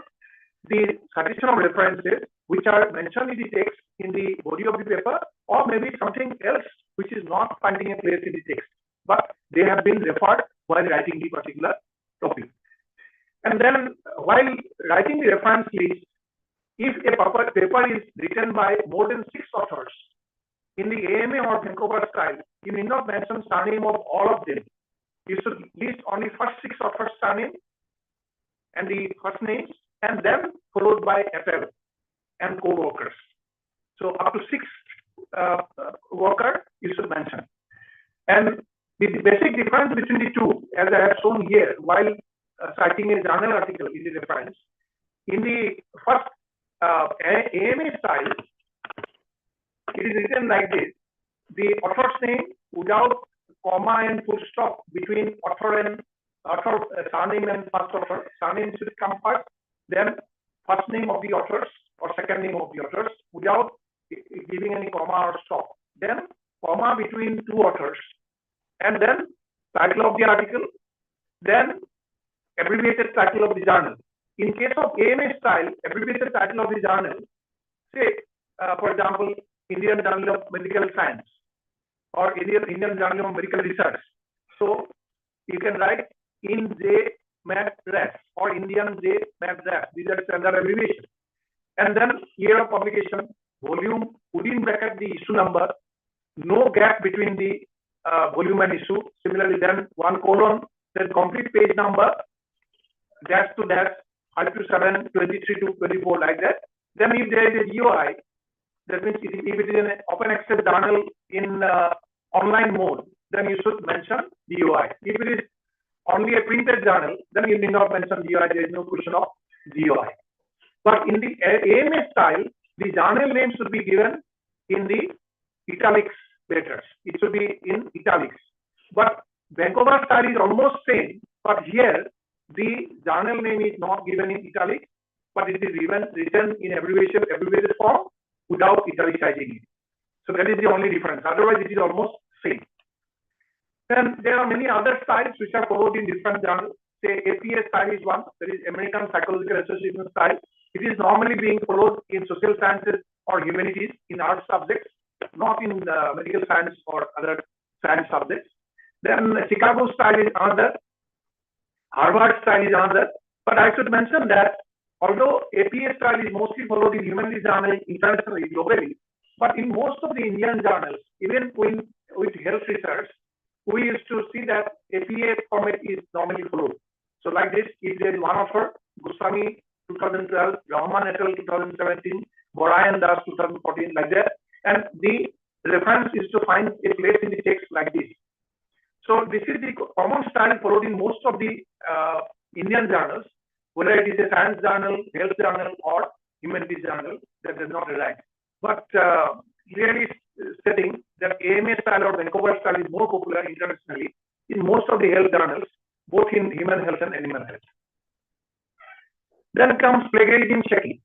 the citation of references which are mentioned in the text in the body of the paper, or maybe something else which is not finding a place in the text, but they have been referred while writing the particular topic. And then while writing the reference list, if a paper is written by more than 6 authors, in the AMA or Vancouver style, you need not mention surname of all of them. You should list only first 6 authors' surname and the first names, and then followed by FL and co-workers. So up to 6 worker you should mention. And the basic difference between the two, as I have shown here, while citing a journal article in the reference, in the first AMA style, it is written like this: the author's name without comma and full stop between author and surname and first author. Surname should come first, then first name of the authors or second name of the authors without giving any comma or stop. Then comma between 2 authors, and then title of the article, then abbreviated title of the journal. In case of AMA style, abbreviated title of the journal, say for example, Indian Journal of Medical Science or Indian Journal of Medical Research. So you can write in JMADRAS or Indian JMADRAS. These are standard abbreviations. And then year of publication, volume, within bracket the issue number, no gap between the volume and issue. Similarly, then 1 colon, then complete page number, dash to dash, 5 to 7, 23 to 24, like that. Then if there is a GOI, that means if it is an open access journal in online mode, then you should mention GOI. If it is only a printed journal, then you need not mention GOI. There is no question of GOI. But in the AMA style, the journal name should be given in the italics letters. It should be in italics. But Vancouver style is almost same, but here the journal name is not given in italics, but it is even written in abbreviated form without italicizing it. So that is the only difference. Otherwise, it is almost same. Then there are many other styles which are followed in different journals. Say APA style is one, that is American Psychological Association style. It is normally being followed in social sciences or humanities, in art subjects, not in medical science or other science subjects. Then Chicago style is another, Harvard style is another. But I should mention that although APA style is mostly followed in humanities journals internationally, globally, but in most of the Indian journals, even with health research, we used to see that APA format is normally followed. So like this, if there is one author, Goswami 2012, Rahman et al. 2017, Borayan Das 2014, like that, and the reference is to find a place in the text like this. So this is the common style followed in most of the Indian journals, whether it is a science journal, health journal, or humanities journal, that does not arise. But clearly stating that AMA style or Vancouver style is more popular internationally in most of the health journals, both in human health and animal health. Then comes plagiarism checking.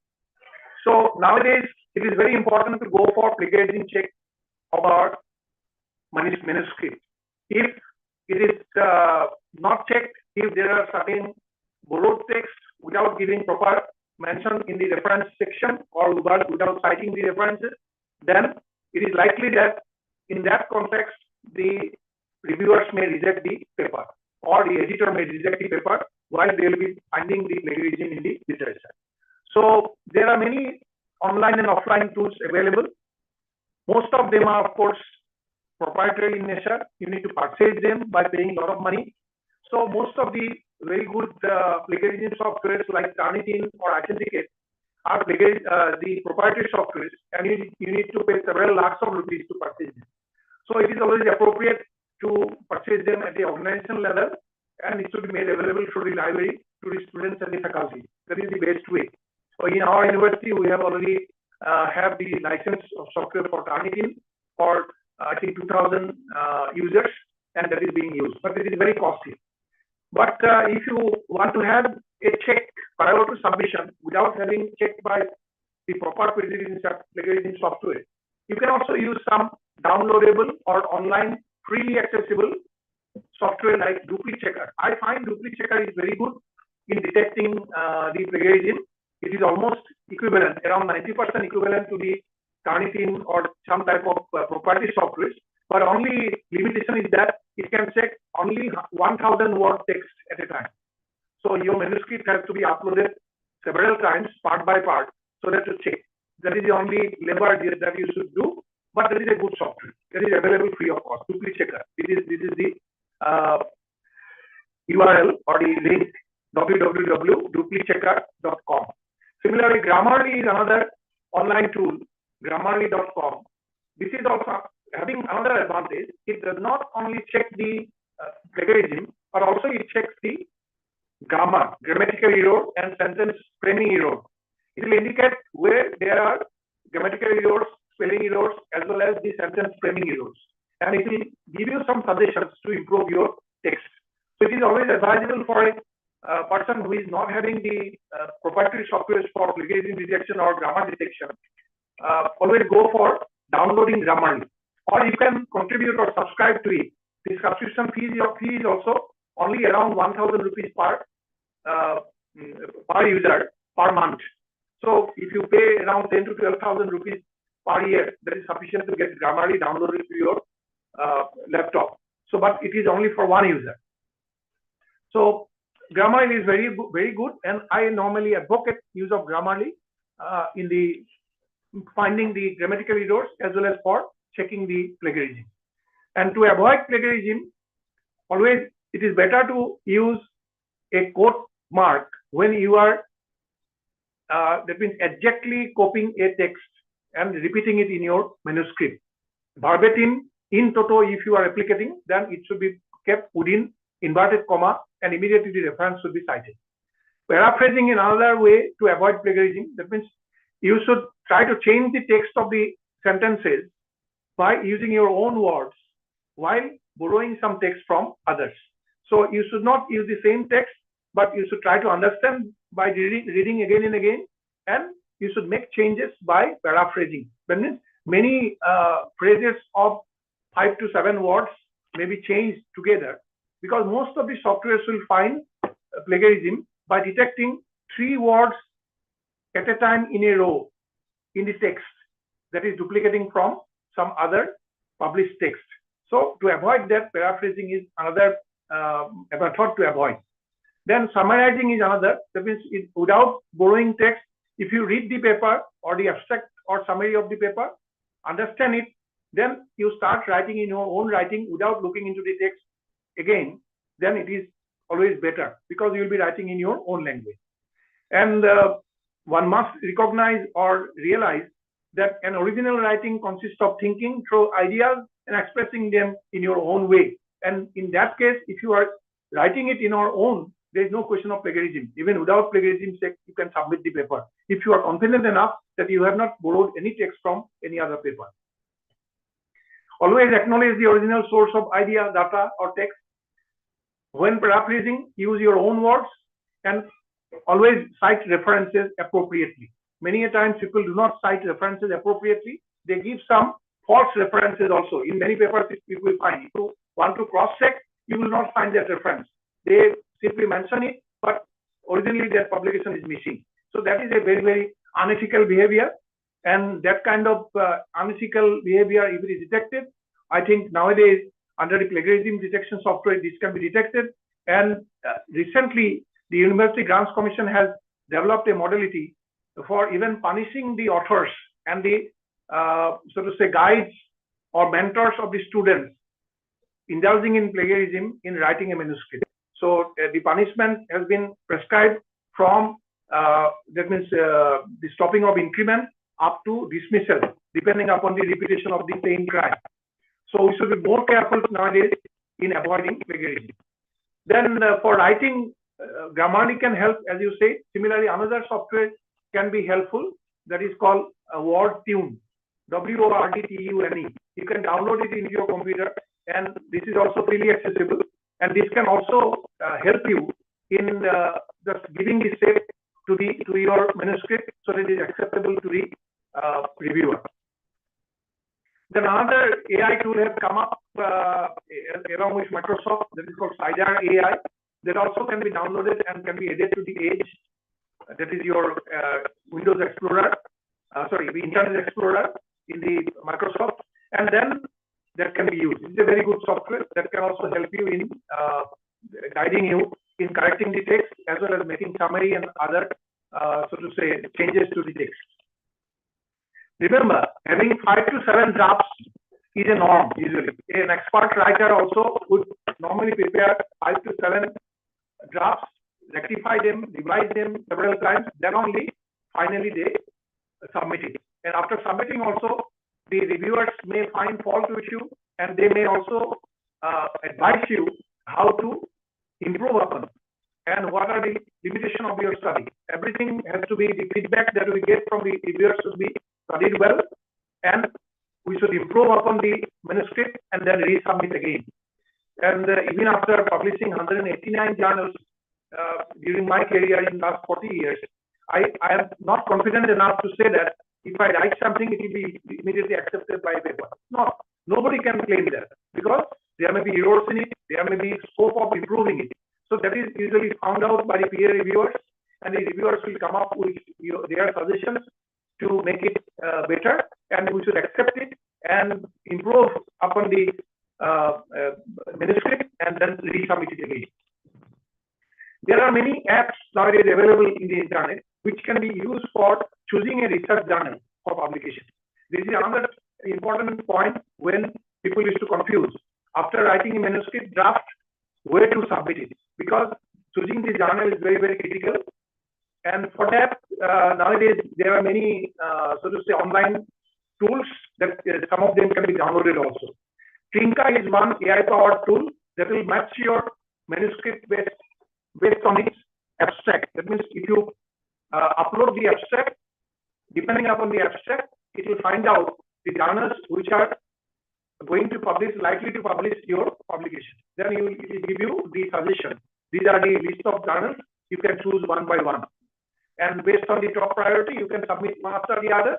So nowadays, it is very important to go for plagiarism check of our manuscript. If it is not checked, if there are certain borrowed text without giving proper mention in the reference section or without citing the references, then it is likely that in that context, the reviewers may reject the paper or the editor may reject the paper while they will be finding the plagiarism in the literature. So there are many online and offline tools available. Most of them are, of course, proprietary in nature. You need to purchase them by paying a lot of money. So most of the very good plagiarism softwares like Turnitin or Authenticate are the proprietary softwares, and you need to pay several lakhs of rupees to purchase them. So it is always appropriate to purchase them at the organization level, and it should be made available through the library to the students and the faculty. That is the best way. So in our university, we have already have the license of software for Turnitin for I think 2,000 users, and that is being used, but it is very costly. But if you want to have a check prior to submission without having checked by the proper plagiarism software, you can also use some downloadable or online freely accessible software like Dupli Checker. I find Dupli Checker is very good in detecting the plagiarism. It is almost equivalent, around 90% equivalent to the Turnitin or some type of proprietary software. But only limitation is that it can check only 1,000 word text at a time. So your manuscript has to be uploaded several times, part by part, so that to check. That is the only labor that you should do. But that is a good software. That is available free of cost. Dupli Checker. This is the URL or the link www.duplichecker.com. Similarly, Grammarly is another online tool. Grammarly.com. This is also having another advantage. It does not only check the plagiarism, but also it checks the grammatical error and sentence framing error. It will indicate where there are grammatical errors, spelling errors, as well as the sentence framing errors. And it will give you some suggestions to improve your text. So it is always advisable for a person who is not having the proprietary software for plagiarism detection or grammar detection. Always go for downloading Grammarly, or you can contribute or subscribe to it. The subscription fee is also only around 1,000 rupees per user per month. So if you pay around 10 to 12,000 rupees per year, that is sufficient to get Grammarly downloaded to your laptop. So, but it is only for one user. So Grammarly is very good, and I normally advocate use of Grammarly in the finding the grammatical errors as well as for checking the plagiarism. And to avoid plagiarism, always it is better to use a quote mark when you are that means exactly copying a text and repeating it in your manuscript. Verbatim, in toto, if you are replicating, then it should be kept within inverted comma, and immediately the reference should be cited. Paraphrasing in another way to avoid plagiarism, that means you should try to change the text of the sentences by using your own words while borrowing some text from others. So you should not use the same text, but you should try to understand by reading again and again, and you should make changes by paraphrasing. That means many phrases of 5 to 7 words may be changed together, because most of the softwares will find plagiarism by detecting 3 words at a time in a row in the text that is duplicating from some other published text. So to avoid that, paraphrasing is another method to avoid. Then summarizing is another. That means without borrowing text, if you read the paper or the abstract or summary of the paper, understand it, then you start writing in your own writing without looking into the text again, then it is always better, because you will be writing in your own language. And one must recognize or realize that an original writing consists of thinking through ideas and expressing them in your own way. And in that case, if you are writing it in your own, there is no question of plagiarism. Even without plagiarism check, you can submit the paper if you are confident enough that you have not borrowed any text from any other paper. Always acknowledge the original source of idea, data, or text. When paraphrasing, use your own words, and always cite references appropriately. Many a times people do not cite references appropriately. They give some false references also. In many papers, you will find. If you want to cross-check, you will not find that reference. They simply mention it, but originally their publication is missing. So that is a very, very unethical behavior. And that kind of unethical behavior, if it is detected, I think nowadays under the plagiarism detection software, this can be detected. And recently, the University Grants Commission has developed a modality for even punishing the authors and the, so to say, guides or mentors of the students indulging in plagiarism in writing a manuscript. So the punishment has been prescribed from, that means the stopping of increment up to dismissal, depending upon the repetition of the same crime. So we should be more careful nowadays in avoiding plagiarism. Then for writing, Grammarly can help, as you say. Similarly, another software can be helpful, that is called WordTune, WORDTUNE. You can download it into your computer, and this is also freely accessible. And this can also help you in just giving the shape to your manuscript so that it is acceptable to the reviewer. Then another AI tool has come up along with Microsoft, that is called CyDar AI, that also can be downloaded and can be added to the Edge. That is your Windows Explorer, the Internet Explorer in the Microsoft, and then that can be used. It's a very good software that can also help you in guiding you in correcting the text, as well as making summary and other, so to say, changes to the text. Remember, having 5 to 7 drafts is a norm usually. An expert writer also would normally prepare 5 to 7 drafts, rectify them, revise them several times, then only finally they submit it. And after submitting also, the reviewers may find fault with you, and they may also advise you how to improve upon and what are the limitations of your study. Everything has to be, the feedback that we get from the reviewers should be studied well, and we should improve upon the manuscript and then resubmit again. And even after publishing 189 journals during my career in the last 40 years, I am not confident enough to say that if I write something, it will be immediately accepted by a paper. No, nobody can claim that, because there may be errors in it, there may be scope of improving it. So that is usually found out by the peer reviewers, and the reviewers will come up with their suggestions to make it better, and we should accept it and improve upon the manuscript and then resubmit it again. There are many apps nowadays available in the internet which can be used for choosing a research journal for publication. This is another important point when people used to confuse. After writing a manuscript draft, where to submit it? Because choosing the journal is very, very critical. And for that, nowadays, there are many, so to say, online tools that some of them can be downloaded also. Trinka is one AI-powered tool that will match your manuscript based on its abstract. That means if you upload the abstract, depending upon the abstract, it will find out the journals which are likely to publish your publication. Then it will give you the suggestion. These are the list of journals. You can choose one by one. And based on the top priority, you can submit one after the other.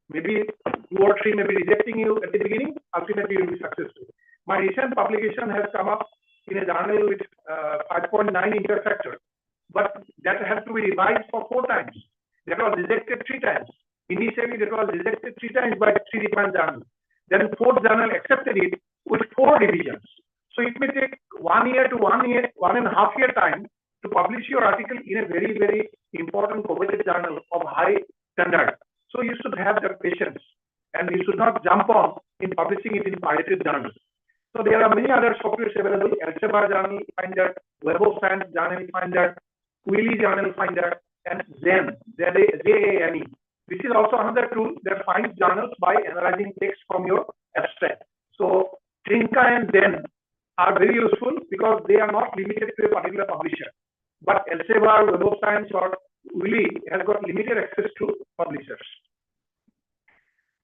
Maybe 2 or 3 may be rejecting you at the beginning. Ultimately, you will be successful. My recent publication has come up in a journal with 5.9 interfactor, but that has to be revised for 4 times. That was rejected 3 times. Initially, that was rejected 3 times by 3 different journals. Then 4th journal accepted it with 4 revisions. So it may take 1 year to 1.5 year time to publish your article in a very, very important coveted journal of high standard. So you should have the patience, and you should not jump on in publishing it in pirated journals. So there are many other softwares available: Elsevier Journal Finder, Web of Science Journal Finder, Wiley Journal Finder, and Zane, Z-A-N-E. This is also another tool that finds journals by analyzing text from your abstract. So Trinka and Zane are very useful because they are not limited to a particular publisher. But Elsevier, Web of Science, or Wiley has got limited access to publishers.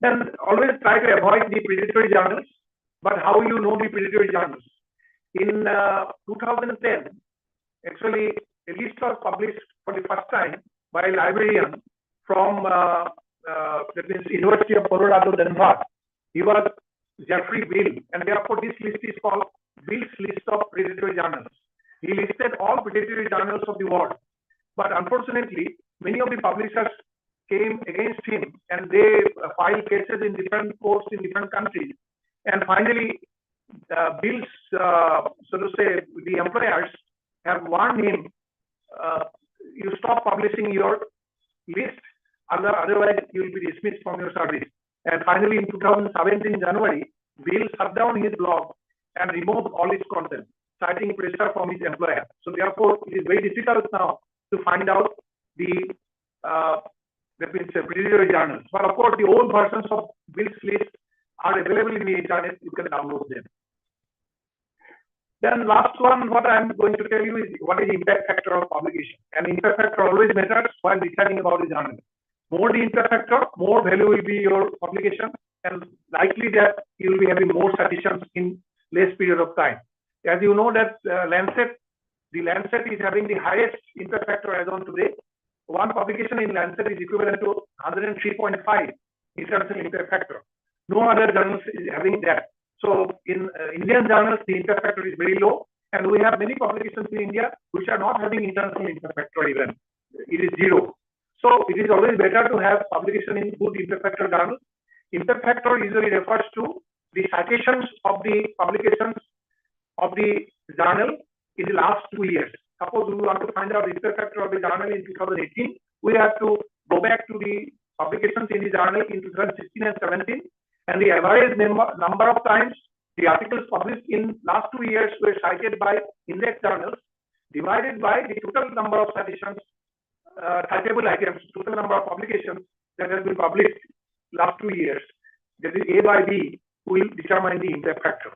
Then always try to avoid the predatory journals. But how you know the predatory journals? In 2010, actually, a list was published for the first time by a librarian from that means University of Colorado, Denver. He was Jeffrey Bill, and therefore this list is called Bill's list of predatory journals. He listed all predatory journals of the world. But unfortunately, many of the publishers came against him, and they filed cases in different courts in different countries. And finally, Bill's, so to say, the employers have warned him, you stop publishing your list, otherwise you will be dismissed from your service. And finally, in 2017 January, Bill shut down his blog and removed all its content, citing pressure from his employer. So therefore, it is very difficult now to find out the predatory journals. But of course, the old versions of Bill's list are available in the internet. You can download them. Then last one, what I'm going to tell you is what is the impact factor of publication. And impact factor always matters while deciding about the journal. More the impact factor, more value will be your publication, and likely that you will be having more citations in less period of time. As you know that the Lancet is having the highest impact factor as on today. One publication in Lancet is equivalent to 103.5 international impact factor. No other journals is having that. So in Indian journals, the impact factor is very low, and we have many publications in India which are not having international impact factor even. It is 0. So it is always better to have publication in good impact factor journals. Impact factor usually refers to the citations of the publications of the journal in the last 2 years. Suppose we want to find out the impact factor of the journal in 2018, we have to go back to the publications in the journal in 2016 and 17, and the average number of times the articles published in last 2 years were cited by index journals divided by the total number of citations, citable items, total number of publications that has been published last 2 years. That is A by B will determine the impact factor.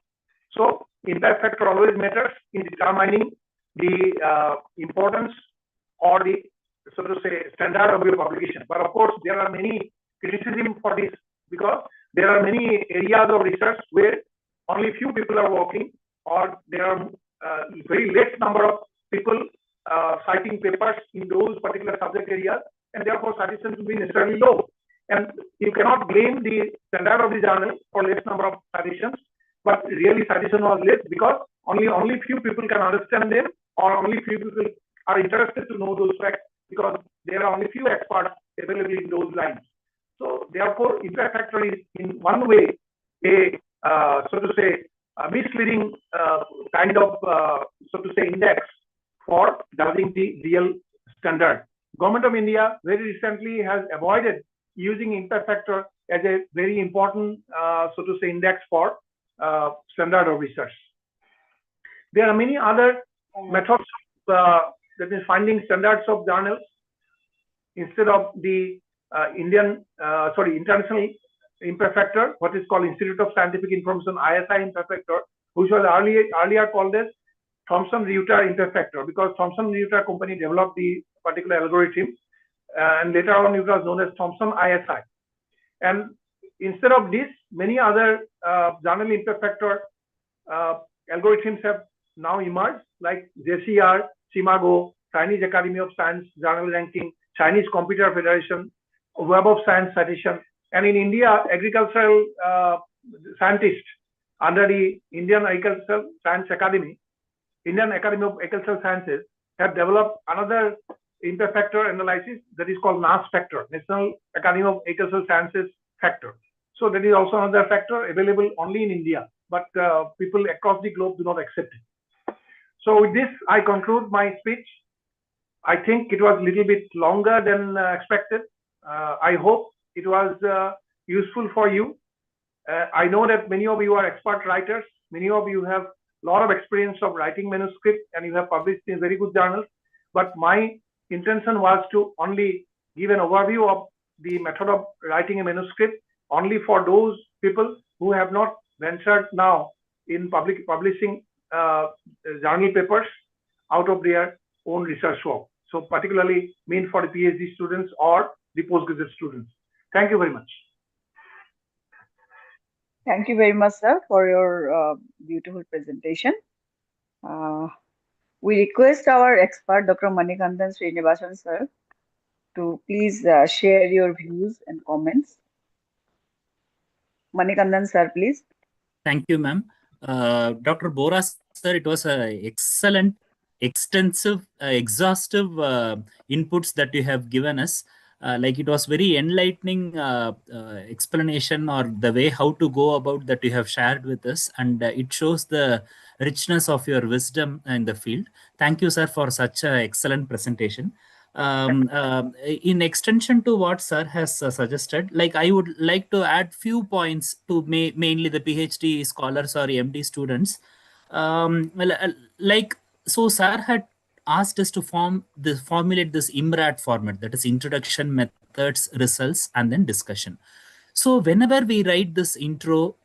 So impact factor always matters in determining the importance or the, so to say, standard of your publication. But of course, there are many criticisms for this because there are many areas of research where only few people are working, or there are very less number of people citing papers in those particular subject areas, and therefore citations will be necessarily low. And you cannot blame the standard of the journal for less number of citations, but really citation was less because only few people can understand them, or only few people are interested to know those facts because there are only few experts available in those lines. So therefore, impact factor is in one way a so to say a misleading kind of so to say index for judging the real standard. Government of India very recently has avoided using impact factor as a very important so to say index for standard of research. There are many other methods that is finding standards of journals instead of the international impact factor, what is called Institute of Scientific Information ISI impact factor, which was earlier called as Thomson-Reuters impact factor, because Thomson-Reuters company developed the particular algorithm, and later on it was known as Thomson ISI. And instead of this, many other journal impact factor algorithms have now emerged, like JCR, CIMAGO, Chinese Academy of Science Journal Ranking, Chinese Computer Federation, Web of Science Citation, and in India, agricultural scientists under the Indian Agricultural Science Academy, Indian Academy of Agricultural Sciences, have developed another impact factor analysis that is called NAS factor, National Academy of Agricultural Sciences factor. So that is also another factor available only in India, but people across the globe do not accept it. So with this, I conclude my speech. I think it was a little bit longer than expected. I hope it was useful for you. I know that many of you are expert writers. Many of you have a lot of experience of writing manuscript and you have published in very good journals. But my intention was to only give an overview of the method of writing a manuscript only for those people who have not ventured now in publishing journal papers out of their own research work. So particularly meant for the PhD students or the postgraduate students. Thank you very much. Thank you very much, sir, for your beautiful presentation. We request our expert, Dr. Manikandan Srinivasan, sir, to please share your views and comments. Manikandan, sir, please. Thank you, ma'am. Dr. Bora, sir, it was an excellent, extensive, exhaustive inputs that you have given us. Like it was very enlightening explanation or the way how to go about that you have shared with us, and it shows the richness of your wisdom in the field. Thank you, sir, for such an excellent presentation. In extension to what sir has suggested, like I would like to add few points to mainly the PhD scholars or MD students. Like so sir had asked us to formulate this IMRAD format, that is introduction, methods, results, and then discussion. So whenever we write this intro,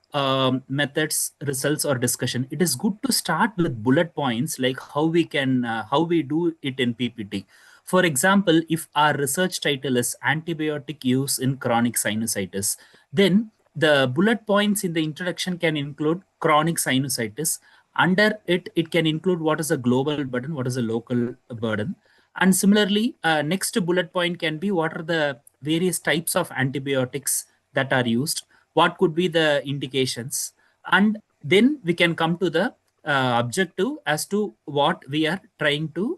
methods, results, or discussion, it is good to start with bullet points like how we do it in PPT. For example, if our research title is antibiotic use in chronic sinusitis, then the bullet points in the introduction can include chronic sinusitis. Under it, it can include what is a global burden, what is a local burden. And similarly, next bullet point can be what are the various types of antibiotics that are used, what could be the indications, and then we can come to the objective as to what we are trying to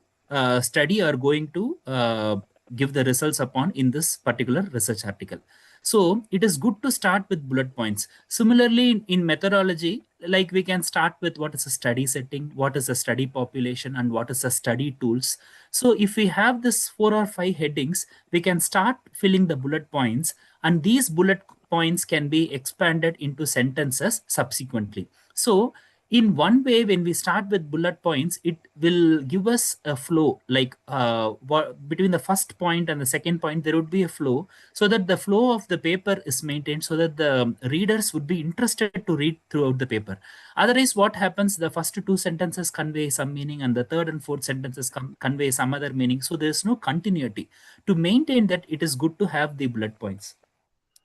study or going to give the results upon in this particular research article. So it is good to start with bullet points. Similarly, in methodology, like we can start with what is a study setting, what is a study population, and what is a study tools. So if we have this 4 or 5 headings, we can start filling the bullet points, and these bullet points can be expanded into sentences subsequently. So in one way, when we start with bullet points, it will give us a flow, like between the first point and the second point, there would be a flow, so that the flow of the paper is maintained, so that the readers would be interested to read throughout the paper. Otherwise, what happens, the first 2 sentences convey some meaning and the third and fourth sentences convey some other meaning. So there is no continuity. To maintain that, it is good to have the bullet points.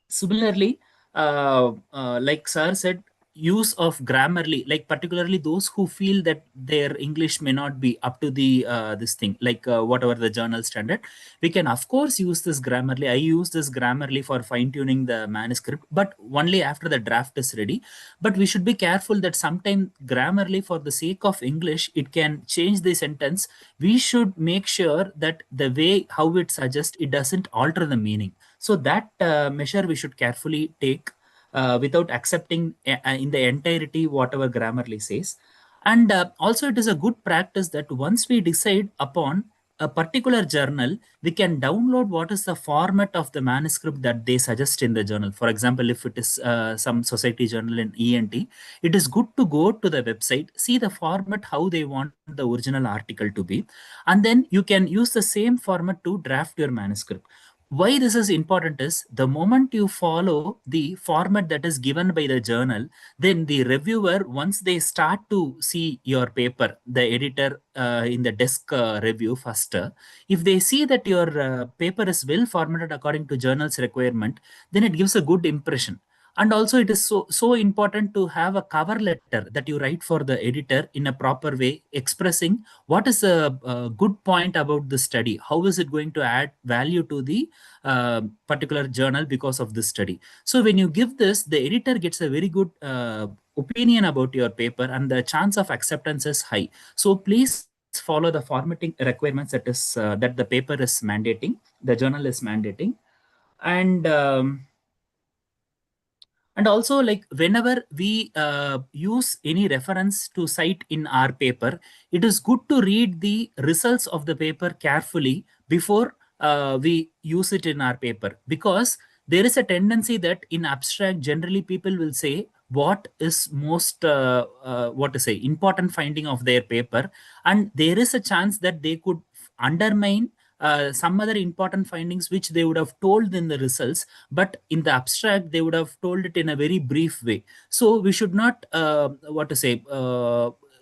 Similarly, like sir said, use of Grammarly, like particularly those who feel that their English may not be up to the this thing, like whatever the journal standard, we can of course use this Grammarly. I use this Grammarly for fine-tuning the manuscript, but only after the draft is ready. But we should be careful that sometimes Grammarly, for the sake of English, it can change the sentence. We should make sure that the way how it suggests, it doesn't alter the meaning. So that measure we should carefully take without accepting in the entirety whatever Grammarly says. And also it is a good practice that once we decide upon a particular journal, we can download what is the format of the manuscript that they suggest in the journal. For example, if it is some society journal in ENT, it is good to go to the website, see the format, how they want the original article to be, and then you can use the same format to draft your manuscript. Why this is important is the moment you follow the format that is given by the journal, then the reviewer, once they start to see your paper, the editor in the desk review first, if they see that your paper is well formatted according to journal's requirement, then it gives a good impression. And also it is so important to have a cover letter that you write for the editor in a proper way, expressing what is a good point about the study, how is it going to add value to the particular journal because of this study. So when you give this, the editor gets a very good opinion about your paper, and the chance of acceptance is high. So please follow the formatting requirements that the paper is mandating, the journal is mandating. And and also, like, whenever we use any reference to cite in our paper, it is good to read the results of the paper carefully before we use it in our paper, because there is a tendency that in abstract generally people will say what is most what to say important finding of their paper, and there is a chance that they could undermine some other important findings which they would have told in the results, but in the abstract they would have told it in a very brief way. So we should not what to say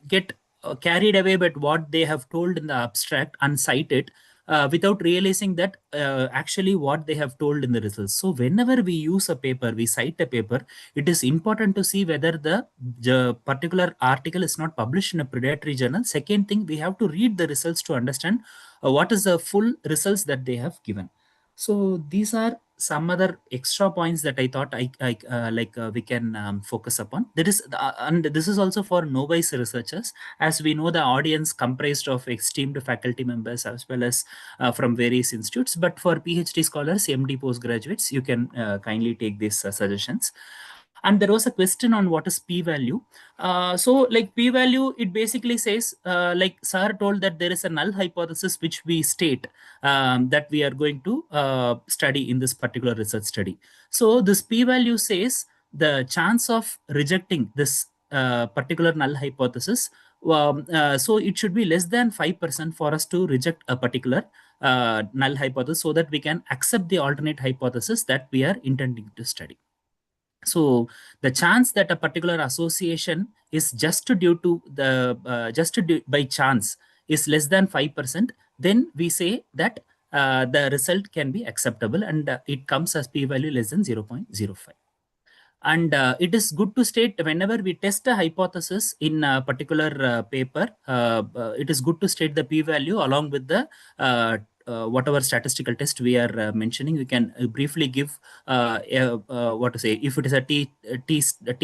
get carried away by what they have told in the abstract and cite it without realizing that actually what they have told in the results. So whenever we use a paper, we cite a paper, it is important to see whether the particular article is not published in a predatory journal. Second thing, we have to read the results to understand what is the full results that they have given. So these are some other extra points that I thought we can focus upon. That is, and this is also for novice researchers, as we know the audience comprised of esteemed faculty members as well as from various institutes. But for PhD scholars, MD postgraduates, you can kindly take these suggestions. And there was a question on what is p-value. So like p-value, it basically says like sir told that there is a null hypothesis which we state that we are going to study in this particular research study. So this p-value says the chance of rejecting this particular null hypothesis, so it should be less than 5% for us to reject a particular null hypothesis, so that we can accept the alternate hypothesis that we are intending to study. So the chance that a particular association is just due to the by chance is less than 5%, then we say that the result can be acceptable, and it comes as p-value less than 0.05. And it is good to state whenever we test a hypothesis in a particular paper, it is good to state the p-value along with the whatever statistical test we are mentioning. We can briefly give what to say, if it is a t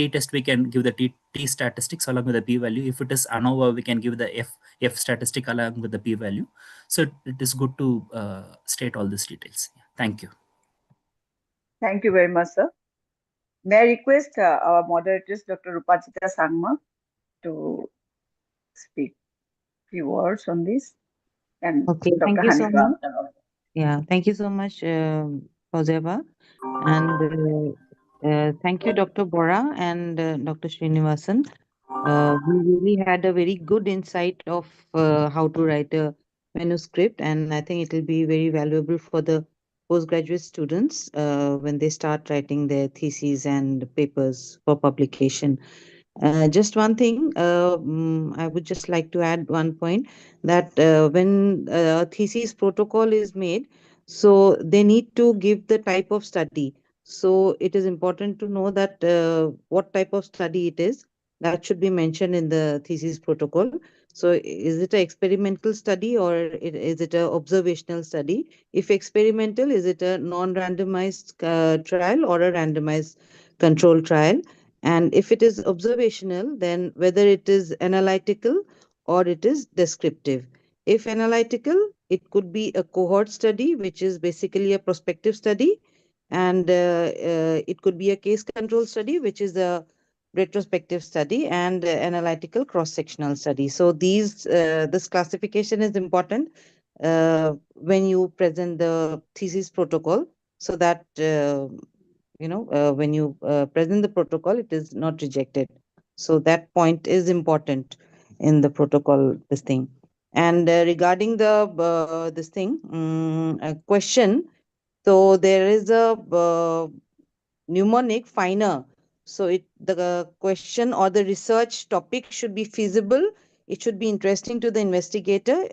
test, we can give the t statistics along with the p-value. If it is ANOVA, we can give the f statistic along with the p-value. So it is good to state all these details. Thank you. Thank you very much, sir. May I request our moderators, Dr. Rupachita Sangma, to speak a few words on this, and Okay, Dr. thank you so Hanifa. much. Yeah, thank you so much, Fazeba. And thank you, Dr. Bora and Dr. Srinivasan. We really had a very good insight of how to write a manuscript, and I think it will be very valuable for the postgraduate students when they start writing their theses and papers for publication. Just one thing, I would just like to add one point, that when a thesis protocol is made, so they need to give the type of study. So it is important to know that what type of study it is. That should be mentioned in the thesis protocol. So is it an experimental study, or is it an observational study? If experimental, is it a non-randomized trial or a randomized control trial? And if it is observational, then whether it is analytical or it is descriptive. If analytical, it could be a cohort study, which is basically a prospective study, and it could be a case control study, which is a retrospective study, and analytical cross-sectional study. So this classification is important when you present the thesis protocol, so that when you present the protocol, it is not rejected. So that point is important in the protocol, this thing. And regarding the this thing, a question, so there is a mnemonic finer. So the question or the research topic should be feasible. It should be interesting to the investigator.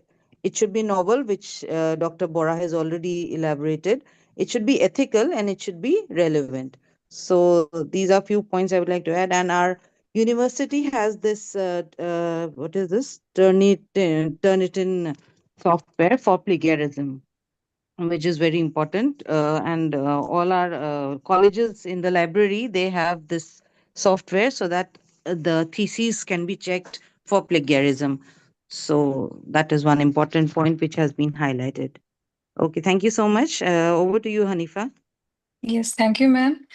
It should be novel, which Dr. Bora has already elaborated. It should be ethical, and it should be relevant. So these are few points I would like to add. And our university has this, what is this? Turnitin software for plagiarism, which is very important. And all our colleges in the library, they have this software so that the theses can be checked for plagiarism. So that is one important point which has been highlighted. Okay, thank you so much. Over to you, Hanifa. Yes, thank you, ma'am.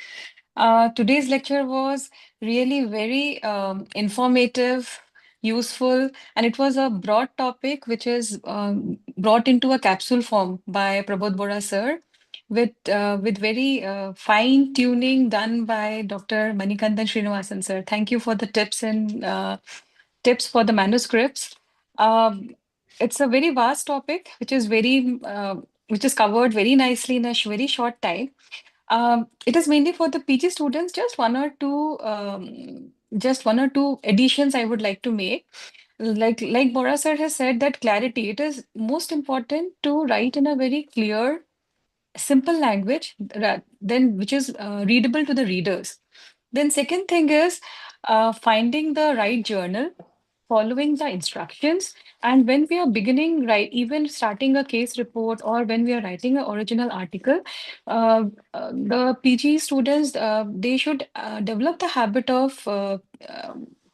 Today's lecture was really very informative, useful, and it was a broad topic which is brought into a capsule form by Prabodh Bora sir with very fine tuning done by Dr. Manikandan Srinivasan sir. Thank you for the tips and tips for the manuscripts. Um, it's a very vast topic which is covered very nicely in a very short time. It is mainly for the PG students, just one or two additions I would like to make. Like Bora sir has said that clarity, it is most important to write in a very clear, simple language, then which is readable to the readers. Then second thing is finding the right journal, following the instructions. And when we are beginning, right, even starting a case report or when we are writing an original article, the PG students, they should develop the habit of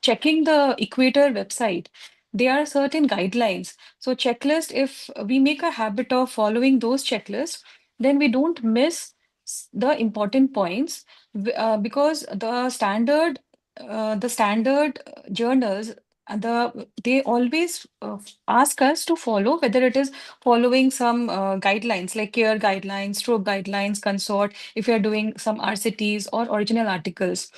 checking the Equator website. There are certain guidelines. So checklist, if we make a habit of following those checklists, then we don't miss the important points because the standard journals they always ask us to follow whether it is following some guidelines like care guidelines, stroke guidelines, consort, if you're doing some RCTs or original articles.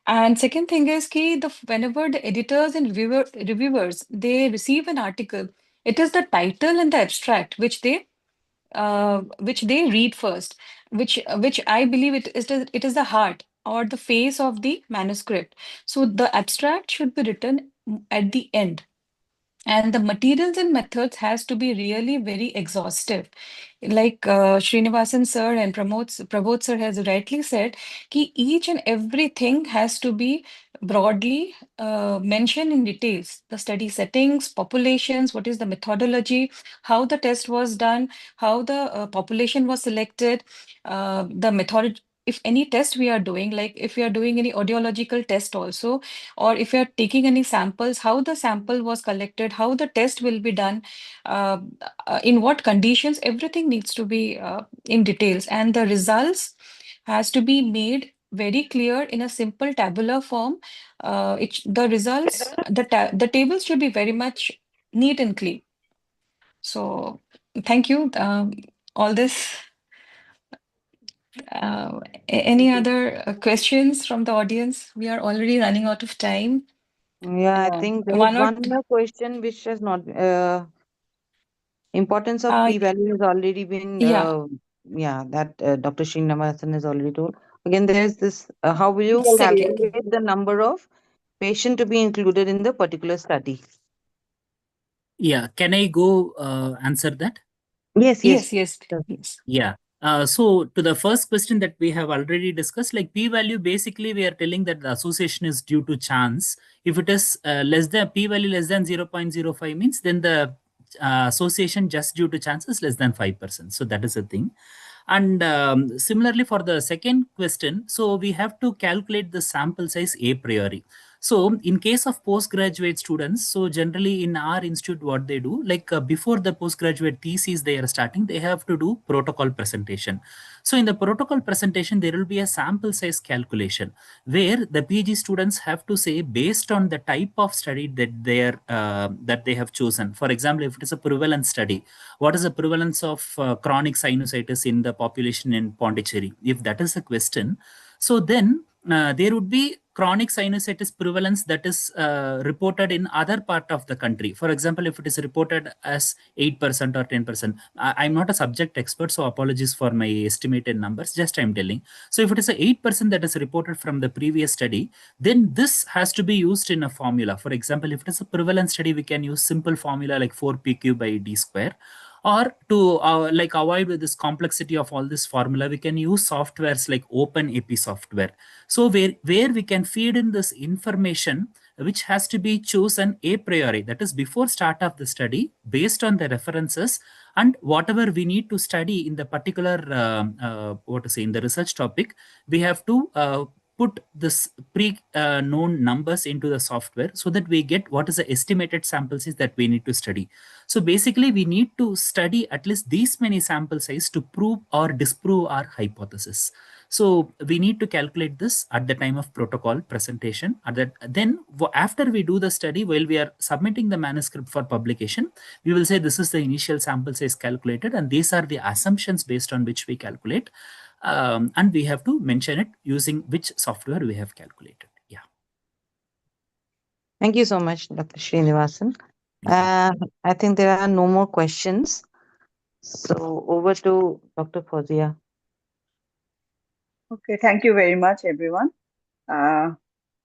And second thing is key, whenever the editors and reviewers they receive an article, it is the title and the abstract which they read first, which I believe it is the heart or the face of the manuscript. So the abstract should be written at the end, and the materials and methods has to be really very exhaustive. Like Srinivasan sir and Prabodh sir has rightly said, ki each and everything has to be broadly mentioned in details. The study settings, populations, what is the methodology, how the test was done, how the population was selected, the method. If any test we are doing, like if we are doing any audiological test also, or if you're taking any samples, how the sample was collected, how the test will be done, uh, in what conditions, everything needs to be in details. And the results has to be made very clear in a simple tabular form. The results, the tables should be very much neat and clean. So thank you. All this. Any other questions from the audience? We are already running out of time. Yeah, I think there is One or one more question which has not importance of uh, p-value has already been yeah, yeah, that Dr. Srinivasan has already told. Again, there is this how will you exactly. calculate the number of patient to be included in the particular study? Yeah, can I go answer that? Yes, yes. Yes, Sure. yes. Yeah. So to the first question that we have already discussed, like p-value, basically we are telling that the association is due to chance. If it is less than p-value less than 0.05 means then the association just due to chance is less than 5%. So that is a thing. And similarly for the second question, so we have to calculate the sample size a priori. So in case of postgraduate students, so generally in our institute, what they do, like before the postgraduate thesis they are starting, they have to do protocol presentation. So in the protocol presentation, there will be a sample size calculation where the PG students have to say based on the type of study that they have chosen. For example, if it is a prevalence study, what is the prevalence of chronic sinusitis in the population in Pondicherry? If that is the question, so then there would be chronic sinusitis prevalence that is reported in other part of the country. For example, if it is reported as 8% or 10%, I'm not a subject expert, so apologies for my estimated numbers, just I'm telling. So if it is a 8% that is reported from the previous study, then this has to be used in a formula. For example, if it is a prevalence study, we can use simple formula like 4pq by d square. Or to like avoid with this complexity of all this formula, we can use softwares like OpenAP software. So where we can feed in this information which has to be chosen a priori, that is before start of the study, based on the references and whatever we need to study in the particular what to say, in the research topic, we have to put this pre-known numbers into the software so that we get what is the estimated sample size that we need to study. So basically, we need to study at least these many sample size to prove or disprove our hypothesis. So we need to calculate this at the time of protocol presentation. Then after we do the study, while we are submitting the manuscript for publication, we will say this is the initial sample size calculated and these are the assumptions based on which we calculate. And we have to mention it using which software we have calculated. Yeah. Thank you so much, Dr. Srinivasan. Thank you. I think there are no more questions. So over to Dr. Fozia. Okay, thank you very much, everyone.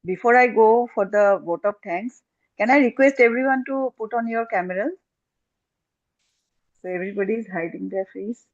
Before I go for the vote of thanks, can I request everyone to put on your cameras? So everybody is hiding their face.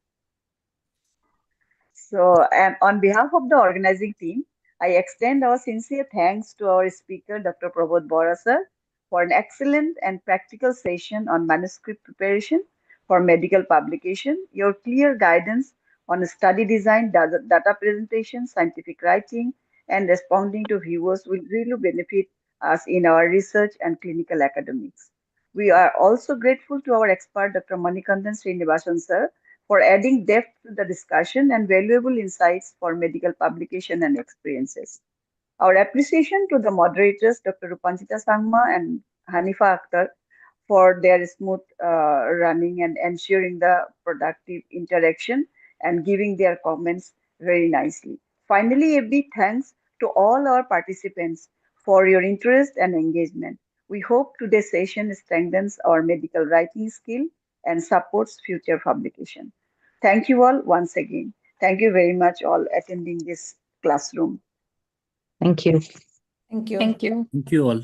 So, and on behalf of the organizing team, I extend our sincere thanks to our speaker, Dr. Prabodh Bora sir, for an excellent and practical session on manuscript preparation for medical publication. Your clear guidance on study design, data presentation, scientific writing, and responding to viewers will really benefit us in our research and clinical academics. We are also grateful to our expert, Dr. Manikandan Srinivasan sir, for adding depth to the discussion and valuable insights for medical publication and experiences. Our appreciation to the moderators, Dr. Rupanchita Sangma and Hanifa Akhtar, for their smooth running and ensuring the productive interaction and giving their comments very nicely. Finally, a big thanks to all our participants for your interest and engagement. We hope today's session strengthens our medical writing skill and supports future publication. Thank you all once again. Thank you very much all attending this classroom. Thank you. Thank you. Thank you. Thank you all.